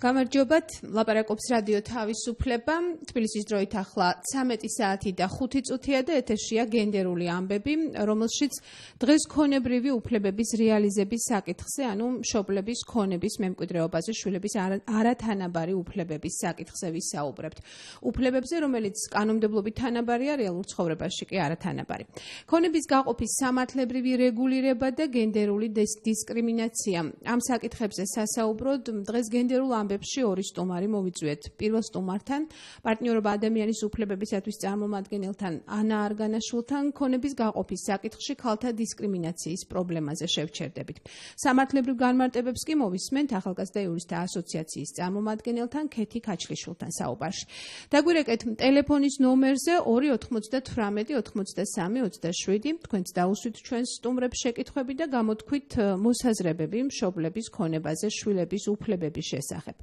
გამარჯობათ, ლაპარაკობს რადიო თავისუფლება, თბილისის დროით ახლა 13 საათი და 5 წუთია და ეთერშია გენდერული ამბები, რომელშიც დღეს ქონებრივი უფლებების რეალიზების საკითხზე, ანუ მშობლების ქონების მემკვიდრეობაზე, შვილების არათანაბარი უფლებების საკითხზე ვისაუბრებთ. უფლებებზე, რომელიც კანონმდებლობით თანაბარია, რეალურ ცხოვრებაში კი არათანაბარი. ქონების გაყოფის სამართლებრივი რეგულირება და გენდერული დისკრიმინაცია. ამ საკითხებზე სასაუბროდ დღეს გენდერულ ამბებში ორი სტუმარი მოვიწვიეთ. პირველ სტუმართან, პარტნიორობა ადამიანის უფლებებისათვის წარმომადგენელთან ანა არგანაშვილთან ქონების გაყოფის საკითხში ქალთა დისკრიმინაციის პრობლემაზე შევჩერდებით. სამართლებრივ განმარტებებს კი მოვისმენთ ახალგაზრდა იურისტთა ასოციაციის წარმომადგენელთან ქეთი ქაჩლიშვილთან საუბარში. დაგვირეკეთ ტელეფონის ნომერზე 298 93 27. თქვენც დაუსვით ჩვენს სტუმრებს შეკითხვები და გამოთქვით მოსაზრებები მშობლების ქონებაზე, შვილების უფლებების შესახებ.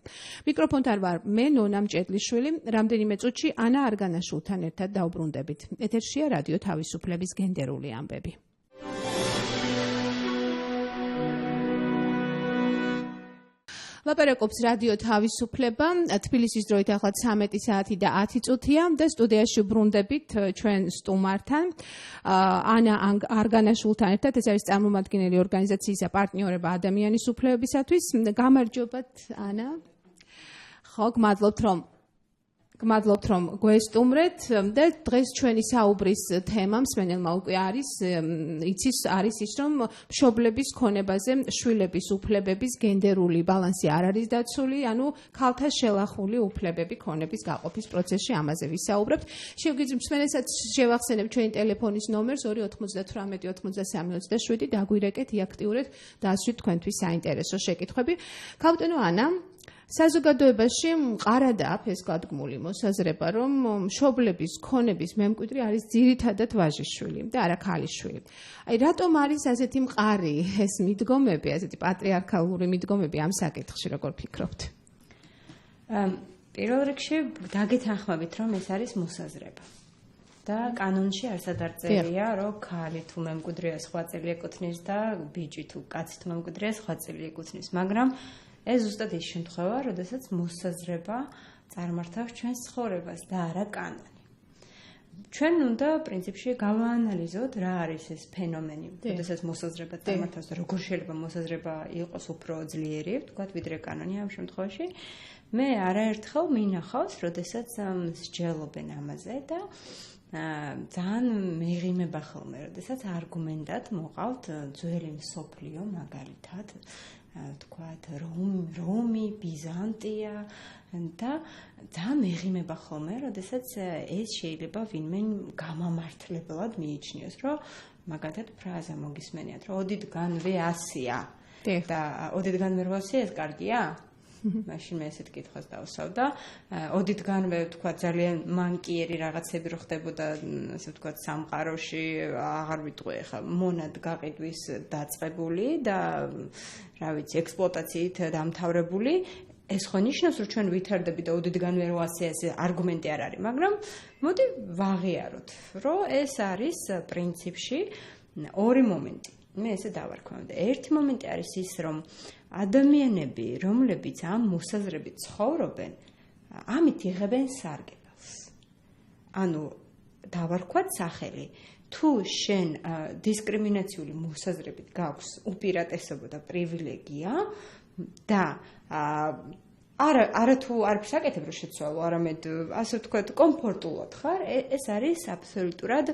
მიკროფონთან ვარ მე, ნონა მჭედლიშვილი, რამდენიმე წუთში ანა არგანაშვილთან ერთად დავბრუნდებით. ეთერშია რადიო თავისუფლების გენდერული ამბები. ლაპარაკობს რადიო თავისუფლება, თბილისის დროით ახლა 13 საათი და 10 წუთია და სტუდიაში ბრუნდებით ჩვენ სტუმართან, ანა არგანაშვილთან ერთად, ეს არის წარმომადგენელი ორგანიზაციისა პარტნიორობა ადამიანის უფლებებისათვის. გამარჯობათ, ანა. ხო, გმადლობთ რომ გვესტუმრეთ და დღეს ჩვენი საუბრის თემა მსმენელმა უკვე არის ის რომ მშობლების ქონებაზე შვილების უფლებების გენდერული ბალანსი არ არის დაცული, ანუ ქალთა შელახული უფლებები ქონების გაყოფის პროცესში ამაზე ვისაუბრებთ. შევგიძლით მსმენელსაც შევახსენებ ჩვენი ტელეფონის ნომერს 298 93 27. დაგვირეკეთ, იაქტიურეთ და ასვით თქვენთვის საინტერესო შეკითხვები. ქალბატონო ანა, საზოგადოებაში მყარადაა ფესვგადგმული მოსაზრება, რომ მშობლების ქონების მემკვიდრე არის ძირითადად ვაჟიშვილი და არა ქალიშვილი. აი, რატომ არის ასეთი მყარი ეს მიდგომები, ასეთი პატრიარქალური მიდგომები ამ საკითხში, როგორ ფიქრობთ? პირველ რიგში დაგეთანხმებით, რომ ეს არის მოსაზრება. და კანონში არსად არ წერია, რომ ქალი თუ მემკვიდრეა სხვა წელი ეკუთვნის და ბიჭი თუ კაცი თუ მემკვიდრეა სხვა წელი ეკუთვნის, მაგრამ ეს ზუსტად ის შემთხვევა, როდესაც მოსაზრება წარმართავს ჩვენს ცხოვრებას და არა კანონი. ჩვენ უნდა პრინციპში გავაანალიზოთ, რა არის ეს ფენომენი, როდესაც მოსაზრება წარმართავს და როგორ შეიძლება მოსაზრება იყოს უფრო ძლიერი, ვთქვათ, ვიდრე კანონი ამ შემთხვევაში. მე არაერთხელ მინახავს, როდესაც მსჯელობენ ამაზე და ძალიან მეღიმება ხოლმე, როდესაც არგუმენტად მოყავთ ძველი მსოფლიო მაგალითად, თქვათ რომი, ბიზანტია და ძალიან მეღიმება ხოლმე, როდესაც ეს შეიძლება ვინმე გამამართლებლად მიიჩნიოს, რომ მაგალითად ფრაზა მოგისმენიათ, რომ ოდითგანვე ასია და ოდითგანვე 800 ეს კარგია? მაშინ მე ესეთ კითხვას დავსვავ და ოდითგანვე ვთქვათ ძალიან მანკიერი რაღაცები რო ხდებოდა, ასე ვთქვათ, სამყაროში, აღარ ვიტყვი ახლა მონად გაყიდვის დაწყებული და რა ვიცი, ექსპლუატაციით დამთავრებული, ეს ხო ნიშნავს, რომ ჩვენ ვითარდებით და ოდითგანვე რო ასე არგუმენტი არ არის, მაგრამ მოდი ვაღიაროთ, რომ ეს არის პრინციპში ორი მომენტი. მე ესე დავარქვევ და ერთი მომენტი არის ის, რომ ადამიანები, რომლებიც ამ მოსაზრებით ცხოვრობენ, ამით იღებენ სარგებელს. ანუ დავარქვათ სახელი, თუ შენ დისკრიმინაციული მოსაზრებით გაქვს უპირატესობა და პრივილეგია და არა თუ არ ფსაკეთებ რომ შეცვალო, არამედ ასე ვთქვათ, კომფორტულად ხარ, ეს არის აბსოლუტურად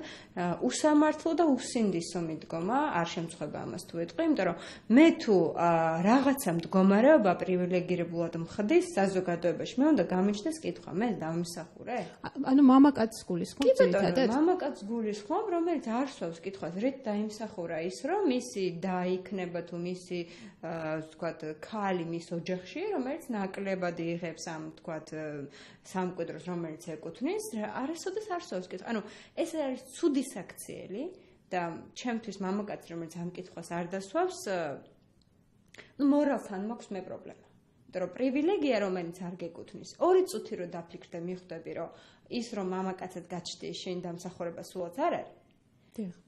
უსამართლო და უსინდისო მიდგომა, არ შემწყვება ამას თუ ეტყვი, იმიტომ რომ მე თუ რაღაცა მდგომარეობა პრივილეგირებულად მხდის საზოგადოებაში, მე უნდა გამიჩნდეს კითხვა, მე დავიმსახურე? ანუ მამაკაცს გულისხმობ ძირითადად? მამაკაცს გულისხმობ, რომელიც არ სვავს კითხვას, რით დაიმსახურა ის, რომ მისი და იქნება თუ მისი ვთქვათ, ქალი მის ოჯახში, რომელიც ნაკლებად იღებს ამ ვთქვათ სამკვიდროს, რომელიც ეკუთვნის, არასოდეს არ სვავს კითხვა. ანუ ეს არის ცუდი საქციელი და ჩემთვის მამაკაცი, რომელიც ამ კითხვას არ დასვავს, მორალთან მაქვს მე პრობლემა. იმიტომ რომ პრივილეგია, რომელიც არ გეკუთვნის, 2 წუთი რო დაფიქრდე, მიხვდები, რომ ის რომ მამაკაცად გაჩნდი, შენ დამსახურება სულაც არ არის.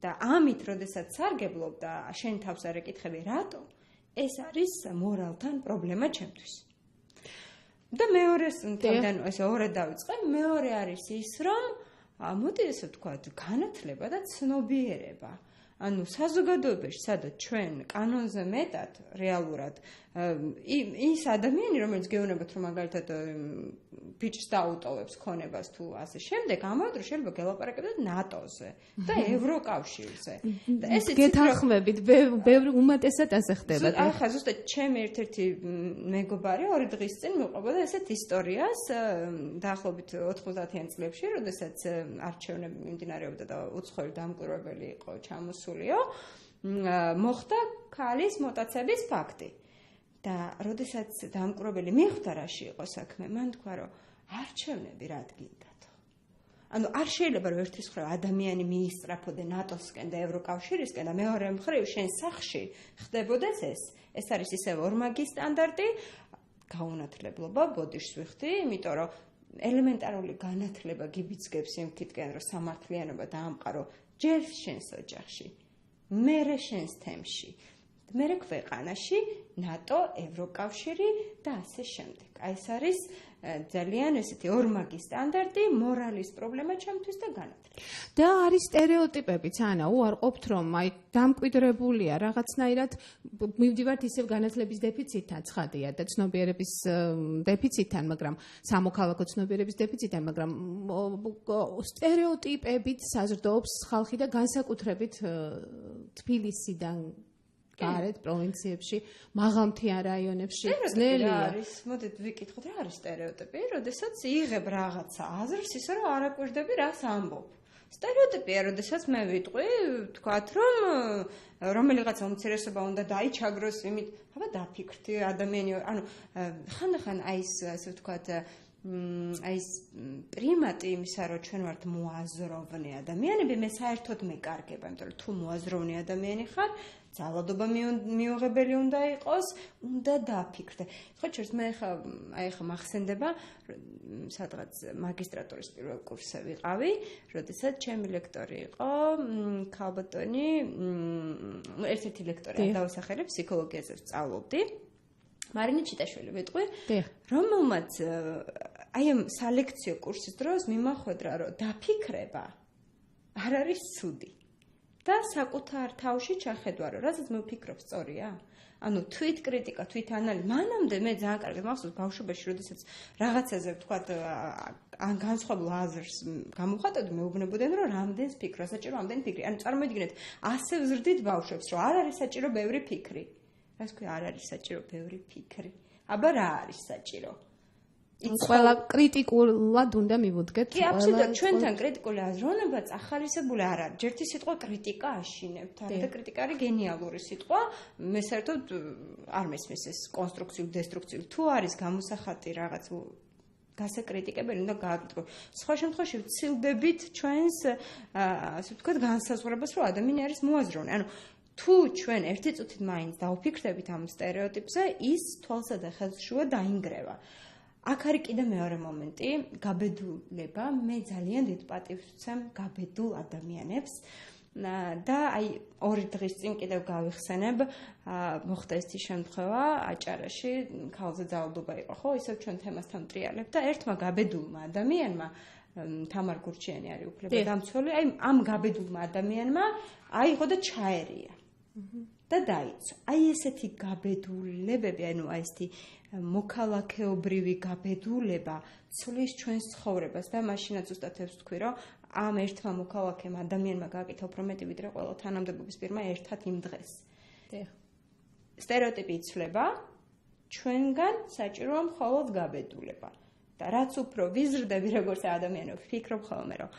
და ამით, როდესაც სარგებლობ და შენ თავს არ ეკითხები, რატო? ეს არის მორალთან პრობლემა ჩემთვის. და მეორეს თემდან ესე ორად დავიწყე, მეორე არის ის, რომ მოდი ესე ვთქვათ, განათლება და ცნობიერება. ანუ საზოგადოებაში, სადაც ჩვენ კანონზე მეტად რეალურად ის ადამიანი, რომელიც გეუბნებათ, რომ მაგალითად ბიჭს დაუტოვებს ქონებას თუ ასე შემდეგ, ამავე დროს შეიძლება გელაპარაკებდეთ ნატოზე და ევროკავშირზე. და ესეც გეთანხმებით, ბევრი უმეტესად ასე ხდება. ახლა ზუსტად ჩემი ერთ-ერთი მეგობარი 2 დღის წინ მიყვებოდა ესეთ ისტორიას დაახლოებით 90-იან წლებში, როდესაც არჩევნები მიმდინარეობდა და უცხოელი დამკვირვებელი იყო ჩამოსულიო, მოხდა ქალის მოტაცების ფაქტი. და როდესაც დამკვირვებელი მიხვდა რაში იყო საქმე, მან თქვა, რომ არჩევნები რა გინდათ. ანუ არ შეიძლება რომ ერთის მხრივ ადამიანი მიისწრაფოდე ნატოსკენ და ევროკავშირისკენ და მეორე მხრივ შენ სახში ხდებოდეს ეს. ეს არის ისევ ორმაგი სტანდარტი, გაუნათლებლობა, ბოდიშს ვიხდი, იმიტომ რომ ელემენტარული განათლება გიბიძგებს იმ თითქენ რომ სამართლიანობა დაამყარო ჯერ შენს ოჯახში, მერე შენს თემში. მერე ქვეყანაში, ნატო, ევროკავშირი და ასე შემდეგ. აი ეს არის ძალიან ესეთი ორმაგი სტანდარტი, მორალის პრობლემა ჩემთვის და განათლება. და არის სტერეოტიპებიც, ანა, უარყოფთ რომ აი დამკვიდრებულია რაღაცნაირად მივდივართ ისევ განათლების დეფიციტთან, ცხადია და ცნობიერების დეფიციტთან, მაგრამ სამოქალაქო ცნობიერების დეფიციტთან, მაგრამ სტერეოტიპებით საზრდოობს ხალხი და განსაკუთრებით თბილისიდან გარეთ პროვინციებში, მაღალმთიან რაიონებში ძნელია. არის, მოდით ვიკითხოთ, რა არის სტერეოტიპი? როდესაც იღებ რაღაცა აზრს, ისე რომ არ აკვირდები რას ამბობ. სტერეოტიპია, როდესაც მე ვიტყვი, ვთქვათ, რომ რომელიღაცა უმცირესობა უნდა დაიჩაგროს, იმით, აბა დაფიქრდი ადამიანი, ანუ ხანდახან აი ეს ასე ვთქვათ, აი ეს პრიმატი იმისა, რომ ჩვენ ვართ მოაზროვნე ადამიანები, მე საერთოდ მეკარგება, იმიტომ რომ თუ მოაზროვნე ადამიანი ხარ, ძალადობა მიუღებელი უნდა იყოს, უნდა დაფიქრდე. ხო, ჩერს მე ახლა მახსენდება, სადღაც მაგისტრატურის პირველ კურსზე ვიყავი, როდესაც ჩემი ლექტორი იყო ქალბატონი, ერთ-ერთი ლექტორი, დავასახელებ, ფსიქოლოგიაზე ვსწავლობდი. მარინე ჩიტაშვილი ვიტყვი, რომელმაც აი ამ სალექციო კურსის დროს მიმახვედრა, რომ დაფიქრება არ არის ცუდი. და საკუთარ თავში ჩახედვა, რომ რასაც მე ვფიქრობ, სწორია? ანუ თვითკრიტიკა, თვითანალიზი, მანამდე მე ძალიან კარგად მახსოვს ბავშვობაში, როდესაც რაღაცაზე ვთქვათ, ან განსხვავებულ აზრს გამოვხატავდი, მეუბნებოდნენ, რომ რამდენს ფიქრო, საჭირო ამდენი ფიქრი. ანუ წარმოიდგინეთ, ასე ვზრდით ბავშვებს, რომ არ არის საჭირო ბევრი ფიქრი. რას ქვია, არ არის საჭირო ბევრი ფიქრი. აბა რა არის საჭირო? ყველა კრიტიკულად უნდა მივუდგეთ. კი, აბსოლუტურად, ჩვენთან კრიტიკული აზროვნებაც ახალისებული არ არის. ჯერთი სიტყვა კრიტიკა აშინებთ, და კრიტიკა არის გენიალური სიტყვა. მე საერთოდ არ მესმის ეს კონსტრუქციული, დესტრუქციული. თუ არის გამოსახატი რაღაც გასაკრიტიკებელი, უნდა გააკრიტიკო. სხვა შემთხვევაში ვცილდებით ჩვენს, ასე ვთქვათ, განსაზღვრებას, რომ ადამიანი არის მოაზროვნე. ანუ თუ ჩვენ ერთი წუთით მაინც დავფიქრდებით ამ სტერეოტიპზე, ის თვალსა და ხელს შუა დაინგრევა. აქ არის კიდე მეორე მომენტი, გაბედულება. მე ძალიან დიდ პატივს ვცემ გაბედულ ადამიანებს და აი 2 დღის წინ კიდევ გავიხსენებ, მოხდა ეს შემთხვევა აჭარაში, ქალზე ძალადობა იყო, ხო, ისევ ჩვენ თემასთან ვტრიალებ და ერთმა გაბედულმა ადამიანმა თამარ გურჩიანი არის უფლებადამცველი, აი ამ გაბედულმა ადამიანმა აიღო და ჩაერია. და დაიცვა. აი ესეთი გაბედულებები, ანუ აი ესეთი მოქალაქეობრივი გაბედულება ცვლის ჩვენს ცხოვრებას და მაშინაც ზუსტად ეს ვთქვი, რომ ამ ერთმა მოქალაქემ ადამიანმა გააკეთა უფრო მეტი ვიდრე ყველა თანამდებობის პირმა ერთად იმ დღეს. სტერეოტიპი იცვლება, ჩვენგან საჭიროა მხოლოდ გაბედულება. და რაც უფრო ვიზრდები როგორც ადამიანი, ვფიქრობ ხოლმე, რომ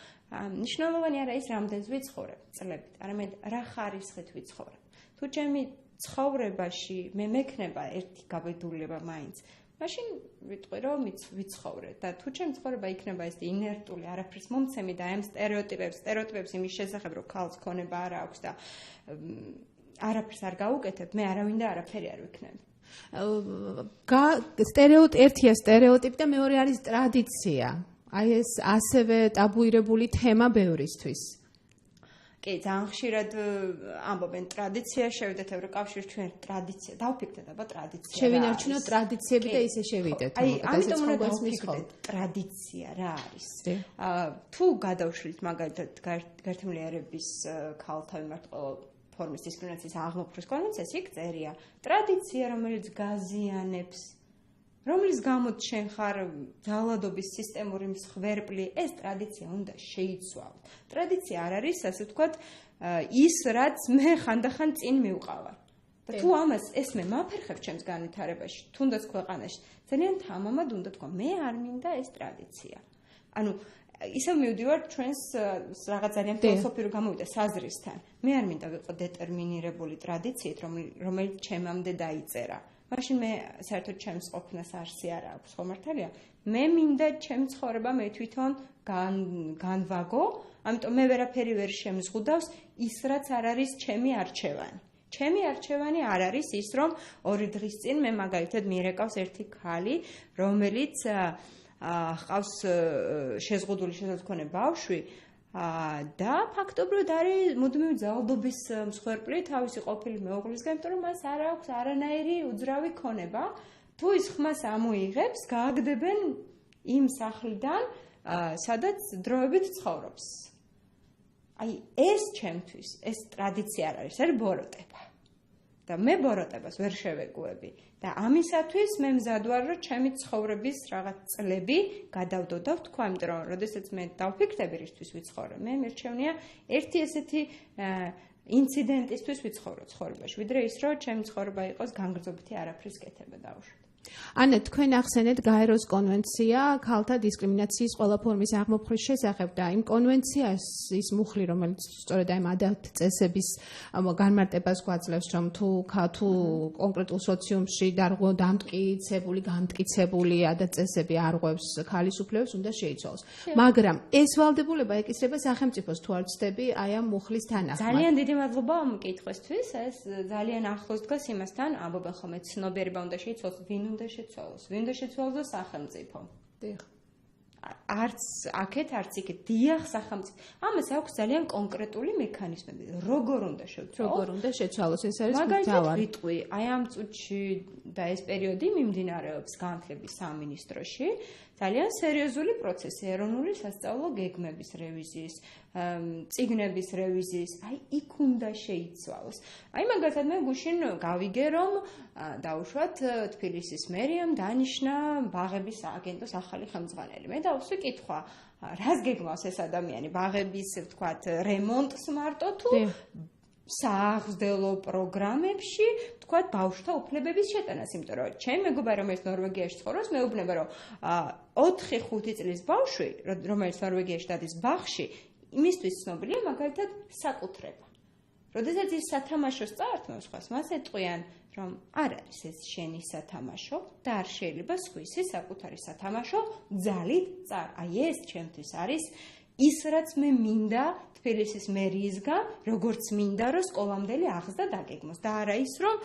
მნიშვნელოვანი არა ის, რამდენს ვიცხოვრებ წლებით, არამედ რა ხარისხით ვიცხოვრებ. თუ ჩემი ცხოვრებაში მე მექნება ერთი გაბედულება მაინც, მაშინ ვიტყვი, რომ ვიცხოვრე და თუ ჩემი ცხოვრება იქნება ეს ინერტული, არაფრის მომცემი და ამ სტერეოტიპებს იმის შესახებ, რომ ქალს ქონება არ აქვს და არაფერს არ გაუკეთებ, მე არავინ და არაფერი არ ვიქნები. ერთია სტერეოტიპი და მეორე არის ტრადიცია. აი ეს ასევე ტაბუირებული თემა ბევრისთვის. კი, ძალიან ხშირად ამბობენ ტრადიცია, შევიდეთ ევროკავშირში, ჩვენ ტრადიცია, დავფიქრდეთ აბა ტრადიცია. შევინარჩუნოთ ტრადიციები და ისე შევიდეთ. აი, ამიტომ უნდა დავფიქრდეთ ტრადიცია რა არის. თუ გადავშლით მაგალითად გაერთებული ერების ქალთა მიმართ ყოველ ფორმის დისკრიმინაციის აღმოფხრის კონვენციას, იქ წერია ტრადიცია, რომელიც გაზიანებს, რომლის გამოც შენ ხარ ძალადობის სისტემური მსხვერპლი, ეს ტრადიცია უნდა შეიცვალოთ. ტრადიცია არ არის, ასე ვთქვათ, ის, რაც მე ხანდახან წინ მივყავარ. და თუ ამას ესმე მაფერხებ ჩემს განვითარებაში, თუნდაც ქვეყანაში, ძალიან თამამად უნდა თქვა, მე არ მინდა ეს ტრადიცია. ანუ ისევ მივდივარ ჩვენს რაღაც ძალიან ფილოსოფიურ გამოვიდა საზრისთან. მე არ მინდა ვიყო დეტერმინირებული ტრადიციით, რომელიც ჩემამდე დაიწერა. მაშინ მე საერთოდ ჩემს ყოფნას არსი არ აქვს, ხო მართალია? მე მინდა ჩემ ცხოვრება მე თვითონ განვაგო, ამიტომ მე ვერაფერი ვერ შემზღუდავს ის, რაც არ არის ჩემი არჩევანი. ჩემი არჩევანი არ არის ის, რომ 2 დღის წინ მე მაგალითად მიერეკავს ერთი ქალი, რომელიც ჰყავს შეზღუდული შესაძლებლობანი ბავშვი და ფაქტობრივად არის მუდმივი ძალადობის მსხვერპლი თავისი ყოფილი მეუღლისგან, იმიტომ რომ მას არ აქვს არანაირი უძრავი ქონება. თუ ის ხმას ამოიღებს, გააგდებენ იმ სახლიდან, სადაც დროებით ცხოვრობს. აი, ეს ჩემთვის, ეს ტრადიცია არ არის, არის ბოროტება. და მე ბოროტებას ვერ შევეგუები. და ამისათვის მე მზად ვარ, რომ ჩემი ცხოვრების რაღაც წლები გადავდო და ვთქვა, იმიტომ რომ როდესაც მე დავფიქრდები რისთვის ვიცხოვრე, მე მერჩევნია ერთი ესეთი ინციდენტისთვის ვიცხოვრო ცხოვრებაში, ვიდრე ის, რომ ჩემი ცხოვრება იყოს განგრძობითი არაფრის კეთება დაუშვათ. ანა, თქვენ ახსენეთ გაეროს კონვენცია ქალთა დისკრიმინაციის ყველა ფორმის აღმოფხრის შესახებ და იმ კონვენციას ის მუხლი, რომელიც სწორედ აი ადათ წესების განმარტებას გვაძლევს, რომ თუ კონკრეტულ სოციუმში დამტკიცებული, განმტკიცებული ადათ წესები არღვევს ქალის უფლებებს, უნდა შეიცვალოს. მაგრამ ეს ვალდებულება ეკისრება სახელმწიფოს, თუ არ ვცდები აი ამ მუხლის თანახმად. ძალიან დიდი მადლობა ამ კითხვისთვის, ეს ძალიან ახლოს დგას იმასთან, ამბობენ ხოლმე ცნობიერება უნდა შეიცვალოს, ვინ უნდა შეცვალოს და სახელმწიფო. დიახ. არც აქეთ, არც იქეთ. დიახ, სახელმწიფო. ამას აქვს ძალიან კონკრეტული მექანიზმები. როგორ უნდა შეცვალოს, ეს არის მაგალითად მთავარი. ვიტყვი, აი ამ წუთში და ეს პერიოდი მიმდინარეობს განათლების სამინისტროში. ძალიან სერიოზული პროცესი ეროვნული სასწავლო გეგმების რევიზიის, წიგნების რევიზიის, აი იქ უნდა შეიცვალოს. აი მაგალითად მე გუშინ გავიგე, რომ დაუშვათ თბილისის მერიამ დანიშნა ბაღების სააგენტოს ახალი ხელმძღვანელი. მე დავსვი კითხვა, რას გეგმავს ეს ადამიანი, ბაღების ვთქვათ რემონტს მარტო თუ სააღრდელო პროგრამებში, ვთქვათ, ბავშვთა უფლებების შეტანას, იმიტომ რომ ჩემი მეგობარი, რომელიც ნორვეგიაში ცხოვრობს, მეუბნება, რომ 4-5 წლის ბავშვი, რომელიც ნორვეგიაში დადის ბაღში, იმისთვის ცნობილია მაგალითად საკუთრება. როდესაც ის სათამაშოს წაართმევს ხას, მას ეტყვიან, რომ არ არის ეს შენი სათამაშო და არ შეიძლება სხვისი საკუთარი სათამაშო ძალით წარ. აი ეს ჩემთვის არის ის, რაც მე მინდა თბილისის მერიისგან, როგორც მინდა, რომ სკოლამდელი აღზრდა დაგეგმოს და არა ის, რომ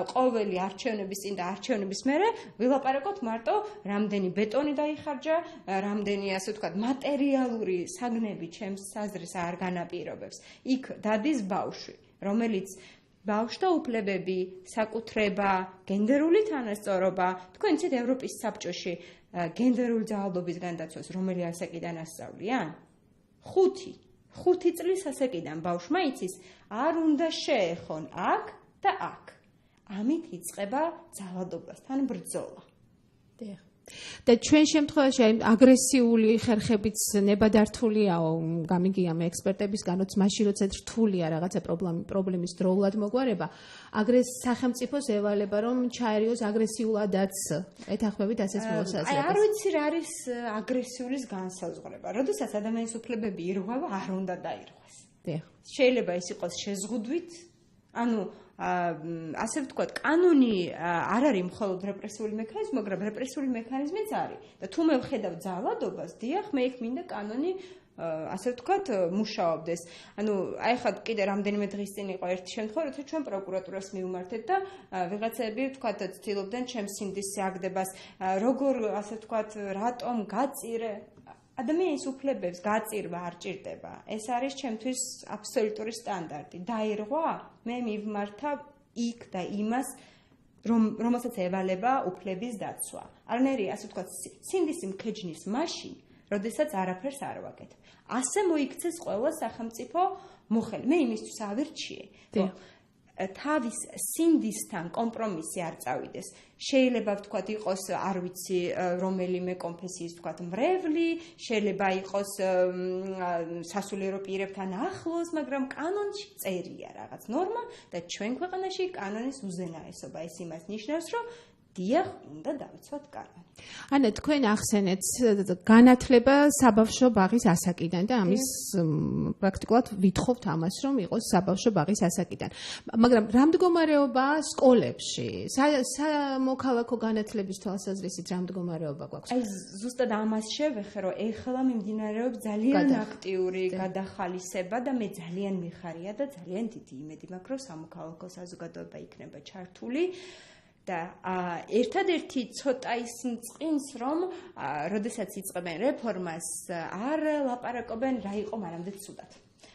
ყოველი არჩევნების წინ და არჩევნების მერე ვილაპარაკოთ მარტო რამდენი ბეტონი დაიხარჯა, რამდენი ასე ვთქვათ მატერიალური საგნები ჩემს საზრეს არ განაპირობებს. იქ დადის ბავშვი, რომელიც ბავშვთა უფლებები, საკუთრება, გენდერული თანასწორობა, თქვენ იცით ევროპის საბჭოში გენდერული ძალადობის განდაცვას რომელი ასაკიდან ასწავლიან? 5 წლის ასაკიდან ბავშვმა იცის, არ უნდა შეეხონ აქ და აქ. ამით იწყება ძალადობასთან ბრძოლა. დიახ. და ჩვენ შემთხვევაში აი აგრესიული ხერხებიც ნებადართულიაო, გამიგია მე ექსპერტებისგანაც, მაშინ როცა რთულია რაღაცა პრობლემის დროულად მოგვარება, სახელმწიფოს ევალება რომ ჩაერიოს აგრესიულადაც ეთანხმებით ასეთ მოსაზრებას. აი არ ვიცი რა არის აგრესიულის განსაზღვრება. როდესაც ადამიანის უფლებები ირღვევა, არ უნდა დაირღვეს. დიახ. შეიძლება ის იყოს შეზღუდვით, ანუ ასე ვთქვათ, კანონი არ არის მხოლოდ რეპრესიული მექანიზმი, მაგრამ რეპრესიული მექანიზმიც არის. და თუ მე ვხედავ ძალადობას, დიახ, მე იქ მინდა კანონი ასე ვთქვათ, მუშაობდეს. ანუ აი ხა კიდე რამდენიმე დღის წინ იყო ერთი შემთხვევა, როცა ჩვენ პროკურატურას მივმართეთ და ვიღაცები ვთქვათ, ცდილობდნენ ჩემს სინდისის აგდებას, როგორ ასე ვთქვათ, რატომ გაწირე ადამიანის უფლებებს გაწირვა არ ჭირდება. ეს არის ჩემთვის აბსოლუტური სტანდარტი. დაირღვა, მე მივმართავ იქ და იმას, რომელსაც ევალება უფლების დაცვა. არნერი, ასე ვთქვათ, სინდისი მქეჯნის მაშინ, როდესაც არაფერს არ ვაკეთებ. ასე მოიქცეს ყველა სახელმწიფო მოხელი. მე იმისთვის ავირჩიე, რომ თავის სინდისთან კომპრომისი არ წავიდეს. შეიძლება ვთქვათ იყოს, არ ვიცი, რომელიმე კონფესიის ვთქვათ მრევლი, შეიძლება იყოს სასულიერო პირებთან ახლოს, მაგრამ კანონში წერია რაღაც ნორმა და ჩვენ ქვეყანაში კანონის უზენაესობა. ეს იმას ნიშნავს, რომ დიახ, უნდა დავიცვათ კანონი. ანა, თქვენ ახსენეთ განათლება საბავშვო ბაღის ასაკიდან და ამის პრაქტიკულად ვითხოვთ ამას, რომ იყოს საბავშვო ბაღის ასაკიდან. მაგრამ რა მდგომარეობაა სკოლებში? სამოქალაქო განათლების თვალსაზრისით რა მდგომარეობა გვაქვს? აი, ზუსტად ამას შევეხე, რომ ეხლა მიმდინარეობს ძალიან აქტიური გადახალისება და მე ძალიან მიხარია და ძალიან დიდი იმედი მაქვს, რომ სამოქალაქო საზოგადოება იქნება ჩართული. და ერთადერთი ცოტა ის მწყინს, რომ როდესაც იწყებენ რეფორმას, არ ლაპარაკობენ რა იყო მანამდე ცუდად.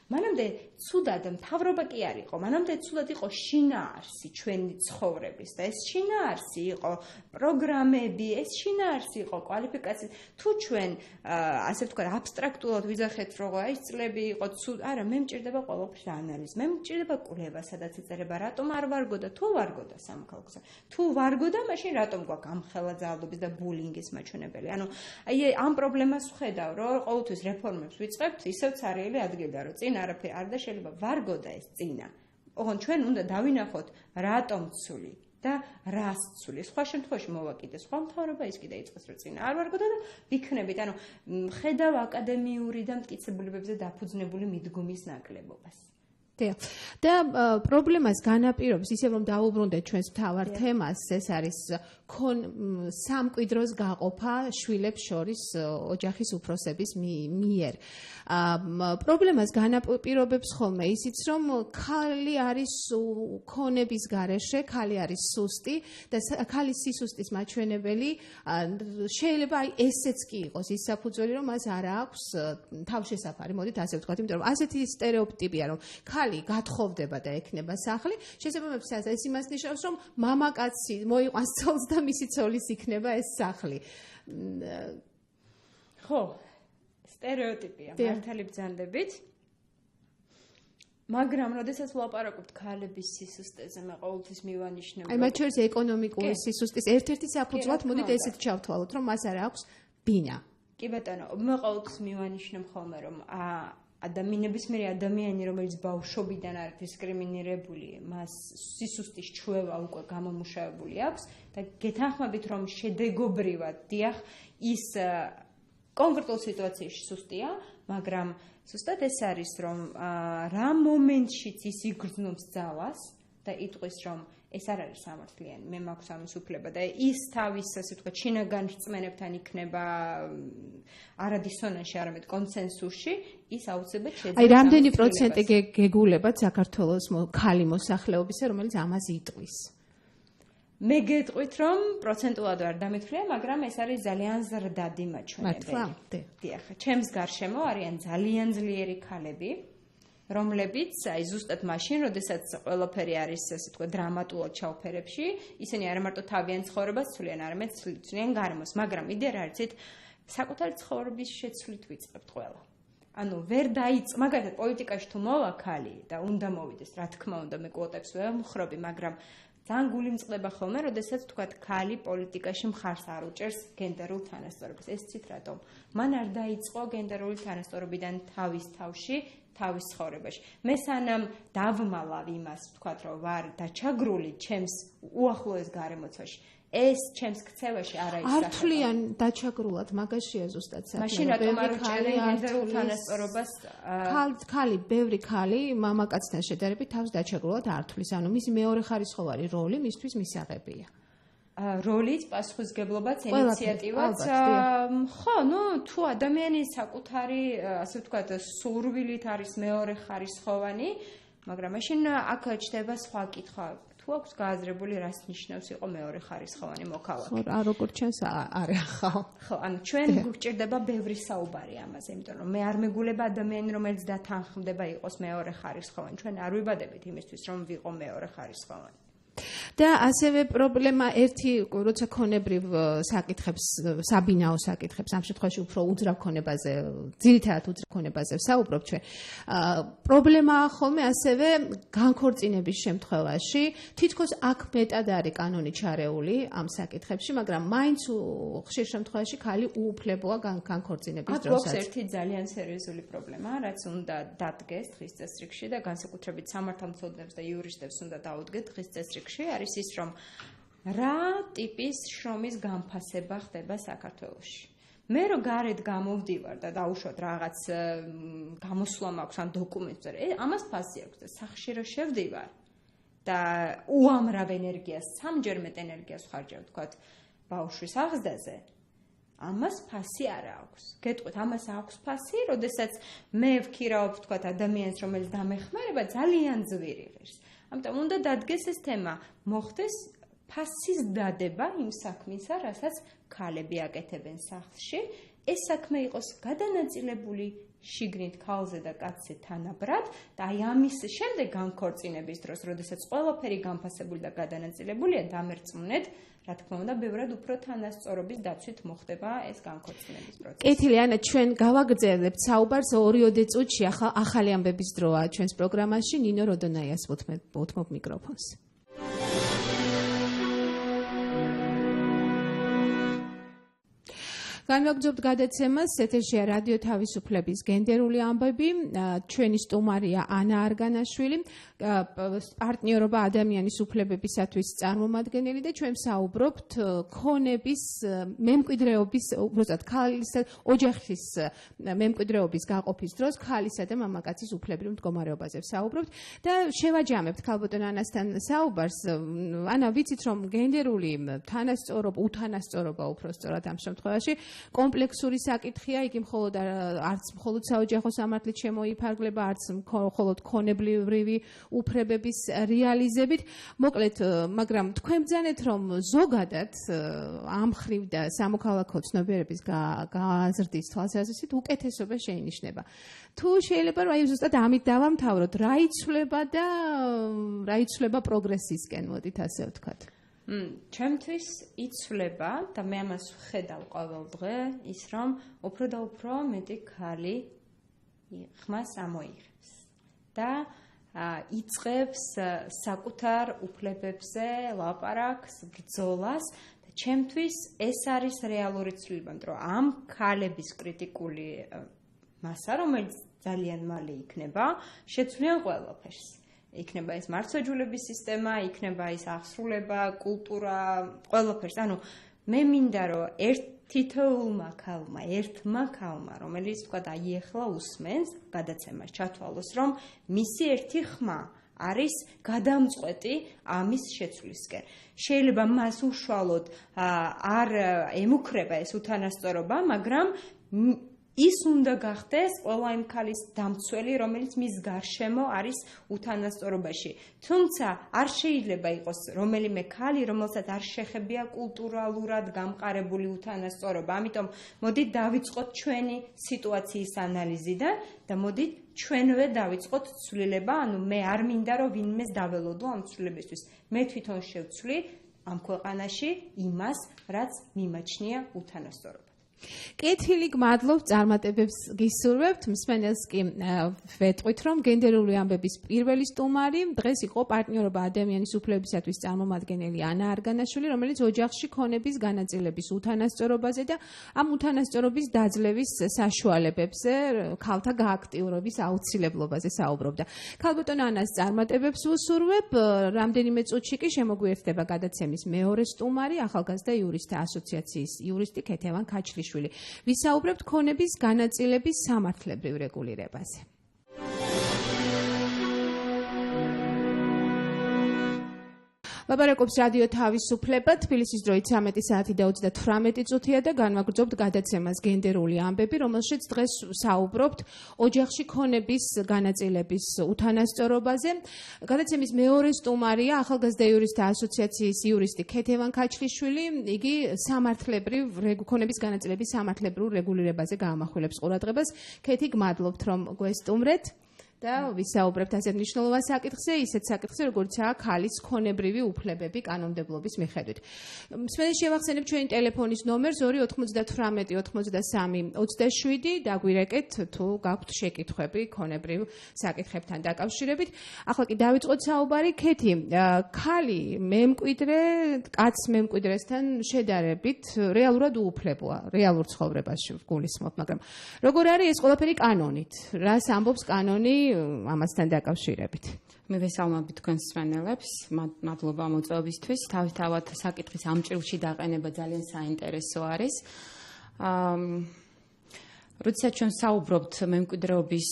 მანამდე ცუდად მთავრობა კი არ იყო, მანამდე ცუდად იყო შინაარსი ჩვენი ცხოვრების და ეს შინაარსი იყო პროგრამები, ეს შინაარსი იყო კვალიფიკაცია. თუ ჩვენ ასე ვთქვათ, აბსტრაქტულად ვიძახეთ, რომ აი ეს წლები იყო ცუდ, არა, მე მჭირდება ყველაფრის ანალიზი, მე მჭირდება კვლევა, სადაც იწერება, რატომ არ ვარგოდა, თუ ვარგოდა სამოქალაქო. თუ ვარგოდა, მაშინ რატომ გვაქვს ამხელა ძალადობის და ბულინგის მაჩვენებელი. ანუ აი ამ პრობლემას ვხედავ, რომ ყოველთვის რეფორმებს ვიწყებთ, ისევ ცარიელი ადგილდა, რომ წინ არაფერი არ და შეიძლება ვარგოდა ეს წინა. ოღონდ ჩვენ უნდა დავინახოთ რატომ ცული და რას ცული. სხვა შემთხვევაში მოვაკიდე სხვა მთავრობა ის კიდე იწყეს რომ წინა არ ვარგოდა და ვიქნებით. ანუ ხედავ აკადემიური და მტკიცებულებებზე დაფუძნებული მიდგომის ნაკლებობას. და პრობლემას განაპირობს ისე რომ დაუბრუნდეთ ჩვენს მთავარ თემას, ეს არის სამკვიდროს გაყოფა შვილებს შორის ოჯახის უფროსების მიერ. პრობლემას განაპირობებს ხოლმე ისიც, რომ ქალი არის ქონების გარეშე, ქალი არის სუსტი და ქალის სისუსტის მაჩვენებელი შეიძლება აი ესეც კი იყოს ის საფუძველი, რომ მას არ აქვს თავშესაფარი, მოდით ასე ვთქვათ, იმიტომ რომ ასეთი სტერეოტიპია, რომ ქალი გათხოვდება და ექნება სახლი, შესაბამისად ეს იმას ნიშნავს, რომ მამაკაცი მოიყვანს ცოლს და მისი ცოლის იქნება ეს სახლი. ხო, სტერეოტიპია, მართალი ბრძანდებით. მაგრამ როდესაც ვლაპარაკობთ ქალების სისუსტეზე, მე ყოველთვის მივანიშნებ. აი, მათ შორის ეკონომიკური სისუსტის ერთ-ერთი საფუძვლად მოდით ესეთ ჩავთვალოთ, რომ მას არ აქვს ბინა. კი ბატონო, მე ყოველთვის მივანიშნებ ხოლმე, რომ ნებისმიერი ადამიანი, რომელიც ბავშვობიდან არის დისკრიმინირებული, მას სისუსტის ჩვევა უკვე გამომუშავებული აქვს და გეთანხმებით, რომ შედეგობრივად, დიახ, ის კონკრეტულ სიტუაციაში სუსტია, მაგრამ ზუსტად ეს არის, რომ რა მომენტშიც ის იგრძნობს ძალას და იტყვის, რომ ეს არ არის სამართლიანი, მე მაქვს ამის უფლება და ის თავის, ასე ვთქვათ, შინაგან რწმენებთან იქნება არადისონანსში, არამედ კონსენსუსში, ის აუცილებლად შეიძლება. აი, რამდენი პროცენტი გეგულებათ საქართველოს ქალი მოსახლეობისა, რომელიც ამას იტყვის? მე გეტყვით, რომ პროცენტულად არ დამეთვლია, მაგრამ ეს არის ძალიან ზრდადი მაჩვენებელი. მართლა? დიახ, ჩემს გარშემო არიან ძალიან ძლიერი ქალები, რომლებიც აი ზუსტად მაშინ, როდესაც ყველაფერი არის, ასე ვთქვათ, დრამატულად ჩაუფერებში, ისინი არა მარტო თავიანთ ცხოვრებას ცვლიან, არამედ ცვლიან გარემოს, მაგრამ იდეა რა არიცით, საკუთარი ცხოვრების შეცვლით ვიწყებთ ყველა. ანუ ვერ დაიწყ, მაგალითად პოლიტიკაში თუ მოვა ქალი და უნდა მოვიდეს, რა თქმა უნდა, მე კვოტებს ვერ მხრობი, მაგრამ ძალიან გულიმწყდება ხოლმე, როდესაც თქვათ ქალი პოლიტიკაში მხარს არ უჭერს გენდერულ თანასწორობას. ეს ცით რატომ? მან არ დაიწყო გენდერული თანასწორობიდან თავის თავში, თავის ცხოვრებაში. მე სანამ დავმალავ იმას, ვთქვათ, რომ ვარ დაჩაგრული ჩემს უახლოეს გარემოცვაში, ეს ჩემს ქცევაში არ არის არ თვლიან დაჩაგრულად, მაგაშია ზუსტად საქმე. მაშინ რატომ არ უჭერენ გენდერულ თანასწორობას? ქალი, ბევრი ქალი მამაკაცთან შედარებით თავს დაჩაგრულად არ თვლის. ანუ მისი მეორეხარისხოვანი როლი მისთვის მისაღებია. როლიც, პასუხისგებლობაც, ინიციატივაც. ხო, თუ ადამიანის საკუთარი, ასე ვთქვათ, სურვილით არის მეორეხარისხოვანი, მაგრამ მაშინ აქ ჩდება სხვა კითხვა. თუ თუ აქვს გააზრებული რას ნიშნავს იყო მეორე ხარისხოვანი მოქალაქე. ხო, რა როგორ ჩანს არა ხალ. ხო, ანუ ჩვენ გვჭირდება ბევრი საუბარი ამაზე, იმიტომ რომ მე არ მეგულება ადამიანი, რომელიც დათანხმდება იყოს მეორე ხარისხოვანი. ჩვენ არ ვიბადებით იმისთვის, რომ ვიყო მეორე ხარისხოვანი. და ასევე პრობლემა ერთი, როცა ქონებრივ საკითხებს, საბინაო საკითხებს, ამ შემთხვევაში უფრო უძრავ ქონებაზე, ძირითადად უძრავ ქონებაზე ვსაუბრობ ჩვენ. პრობლემაა ხოლმე ასევე განქორწინების შემთხვევაში, თითქოს აქ მეტად არის კანონი ჩარეული ამ საკითხებში, მაგრამ მაინც ხშირ შემთხვევაში ქალი უუფლებოა განქორწინების დროსაც. აქ გვაქვს ერთი ძალიან სერიოზული პრობლემა, რაც უნდა დადგეს დღის წესრიგში და განსაკუთრებით სამართალმცოდნებს და იურისტებს უნდა დაუდგეთ დღის წესრიგში. არის ის, რომ რა ტიპის შრომის განფასება ხდება საქართველოში. მე რო გარეთ გამოვდივარ და დაუშვათ რაღაც გამოსვლა მაქვს ან დოკუმენტს, ამას ფასი აქვს და სახლში რო შევდივარ და უამრავ ენერგიას, სამჯერ მეტ ენერგიას ვხარჯავ, თქვათ, ბავშვის აღზრდაზე. ამას ფასი არ აქვს. გეტყვით, ამას აქვს ფასი, როდესაც მე ვქირავებ, თქვათ, ადამიანს, რომელიც დამეხმარება, ძალიან ძვირი ღირს. ამიტომ უნდა დადგეს ეს თემა, მოხდეს ფასის დადება იმ საქმისა, რასაც ქალები აკეთებენ სახლში, ეს საქმე იყოს გადანაწილებული შიგნით ქალზე და კაცზე თანაბრად და აი ამის შემდეგ განქორწინების დროს, როდესაც ყველაფერი განფასებული და გადანაწილებულია, დამერწმუნეთ, რა თქმა უნდა, ბევრად უფრო თანასწორობის დაცვით მოხდება ეს განქორწინების პროცესი. კეთილი, ანა, ჩვენ გავაგრძელებთ საუბარს 2 წუთში, ახალი ამბების დროა ჩვენს პროგრამაში. ნინო როდონაიას უთმობ მიკროფონს. განვაგრძობთ გადაცემას, ეთერშია რადიო თავისუფლების გენდერული ამბები, ჩვენი სტუმარია ანა არგანაშვილი, პარტნიორობა ადამიანის უფლებებისათვის წარმომადგენელი და ჩვენ ვსაუბრობთ ქონების მემკვიდრეობის, უბრალოდ ქალის ოჯახის მემკვიდრეობის გაყოფის დროს ქალისა და მამაკაცის უფლებრივ მდგომარეობაზე ვსაუბრობთ და შევაჯამებთ ქალბატონ ანასთან საუბარს. ანა, ვიცით რომ გენდერული თანასწორობა, უთანასწორობა უფრო სწორად ამ შემთხვევაში კომპლექსური საკითხია, იგი არც მხოლოდ საოჯახო სამართლით შემოიფარგლება, არც მხოლოდ ქონებრივი უფლებების რეალიზებით. მოკლედ, მაგრამ თქვენ ბრძანეთ, რომ ზოგადად ამ ხრივ და სამოქალაქო ცნობიერების გააზრდის თვალსაზრისით უკეთესობა შეინიშნება. თუ შეიძლება რომ აი ზუსტად ამით დავამთავროთ, რა იცვლება პროგრესისკენ, მოდით ასე ვთქვათ. ჩემთვის იცვლება და მე ამას ვხედავ ყოველ დღე ის, რომ უფრო და უფრო მეტი ქალი ხმას ამოიღებს და იწყებს საკუთარ უფლებებზე ლაპარაკს, ბრძოლას და ჩემთვის ეს არის რეალური ცვლილება, რომ ამ ქალების კრიტიკული მასა, რომელიც ძალიან მალე იქნება, შეცვლიან ყველაფერს. იქნება ეს მართლმსაჯულების სისტემა, იქნება ეს აღსრულება, კულტურა, ყველაფერს. ანუ მე მინდა რომ თითოეულმა ქალმა, ერთმა ქალმა, რომელიც თქვა აი ახლა usmens გადაცემას ჩათვალოს, რომ მისი ერთი ხმა არის გადამწყვეტი ამის შეცვლისკენ. შეიძლება მას უშუალოდ არ ემუქრება ეს უთანასწორობა, მაგრამ ის უნდა გახდეს ყველა იმ ქალის დამცველი, რომელიც მის გარშემო არის უთანასწორობაში. თუმცა არ შეიძლება იყოს რომელიმე ქალი, რომელსაც არ შეხებია კულტურალურად გამყარებული უთანასწორობა. ამიტომ მოდით დავიწყოთ ჩვენი სიტუაციის ანალიზიდან და მოდით ჩვენვე დავიწყოთ ცვლილება, ანუ მე არ მინდა რომ ვინმეს დაველოდო ამ ცვლილებისთვის. მე თვითონ შევცვლი ამ ქვეყანაში იმას, რაც მიმაჩნია უთანასწორობა. კეთილი, გმადლობთ, წარმატებებს გისურვებთ. მსმენელს კი ვეტყვით, რომ გენდერული ამბების პირველი სტუმარი დღეს იყო პარტნიორობა ადამიანის უფლებისათვის წარმომადგენელი ანა არგანაშვილი, რომელიც ოჯახში ქონების განაწილების უთანასწორობაზე და ამ უთანასწორობის დაძლევის საშუალებებზე, ქალთა გააქტიურების აუცილებლობაზე საუბრობდა. ქალბატონ ანას წარმატებებს ვუსურვებ. რამდენიმე წუთში კი შემოგვიერთდება გადაცემის მეორე სტუმარი, ახალგაზრდა იურისტთა ასოციაციის იურისტი ქეთევან ქაჩლიშვილი. ვისაუბრებთ ქონების განაწილების სამართლებრივ რეგულირებაზე. ლაპარაკობს რადიო თავისუფლება, თბილისის დროით 13 საათი და 38 წუთია და განვაგრძობთ გადაცემას გენდერული ამბები, რომელშიც დღეს საუბრობთ ოჯახში ქონების განაწილების უთანასწორობაზე. გადაცემის მეორე სტუმარია ახალგაზრდა იურისტთა ასოციაციის იურისტი ქეთევან ქაჩლიშვილი. იგი ქონების განაწილების სამართლებრივ რეგულირებაზე გაამახვილებს ყურადღებას. ქეთი, გმადლობთ, რომ გვესტუმრეთ. და ვისაუბრებთ ასეთ მნიშვნელოვან საკითხზე, ისეთ საკითხზე, როგორიცაა ქალის ქონებრივი უფლებები კანონმდებლობის მიხედვით. მსმენელს შევახსენებ ჩვენი ტელეფონის ნომერს 298 83 27, დაგვირეკეთ თუ გაქვთ შეკითხვები ქონებრივ საკითხებთან დაკავშირებით. ახლა კი დავიწყოთ საუბარი. ქეთი, ქალი მემკვიდრე, კაც მემკვიდრესთან შედარებით რეალურად უუფლებოა, რეალურ ცხოვრებაში გულისხმობ, მაგრამ როგორ არის ეს ყველაფერი კანონით? რას ამბობს კანონი ამასთან დაკავშირებით? მე ვესალმები თქვენს მსმენელებს, მადლობა მოწვევისთვის. თავისთავად საკითხის ამ ჭრილში დაყენება ძალიან საინტერესო არის. როდესაც ჩვენ საუბრობთ მემკვიდრეობის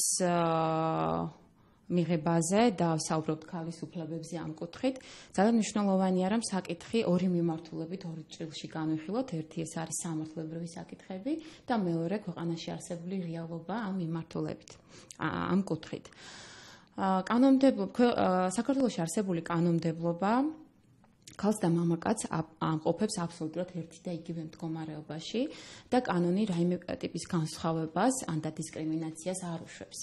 მიღებაზე და საუბრობთ ქალის უფლებებზე ამ კუთხით, ძალიან მნიშვნელოვანია, რომ საკითხი ორი მიმართულებით, ორი ჭრილში განვიხილოთ. ერთი ეს არის სამართლებრივი საკითხები და მეორე ქვეყანაში არსებული რეალობა ამ მიმართულებით, ამ კუთხით. საქართველოში არსებული კანონმდებლობა ქალს და მამაკაცს ამყოფებს აბსოლუტურად ერთი და იგივე მდგომარეობაში და კანონი რაიმე ტიპის განსხვავებას ან და დისკრიმინაციას არ უშვებს.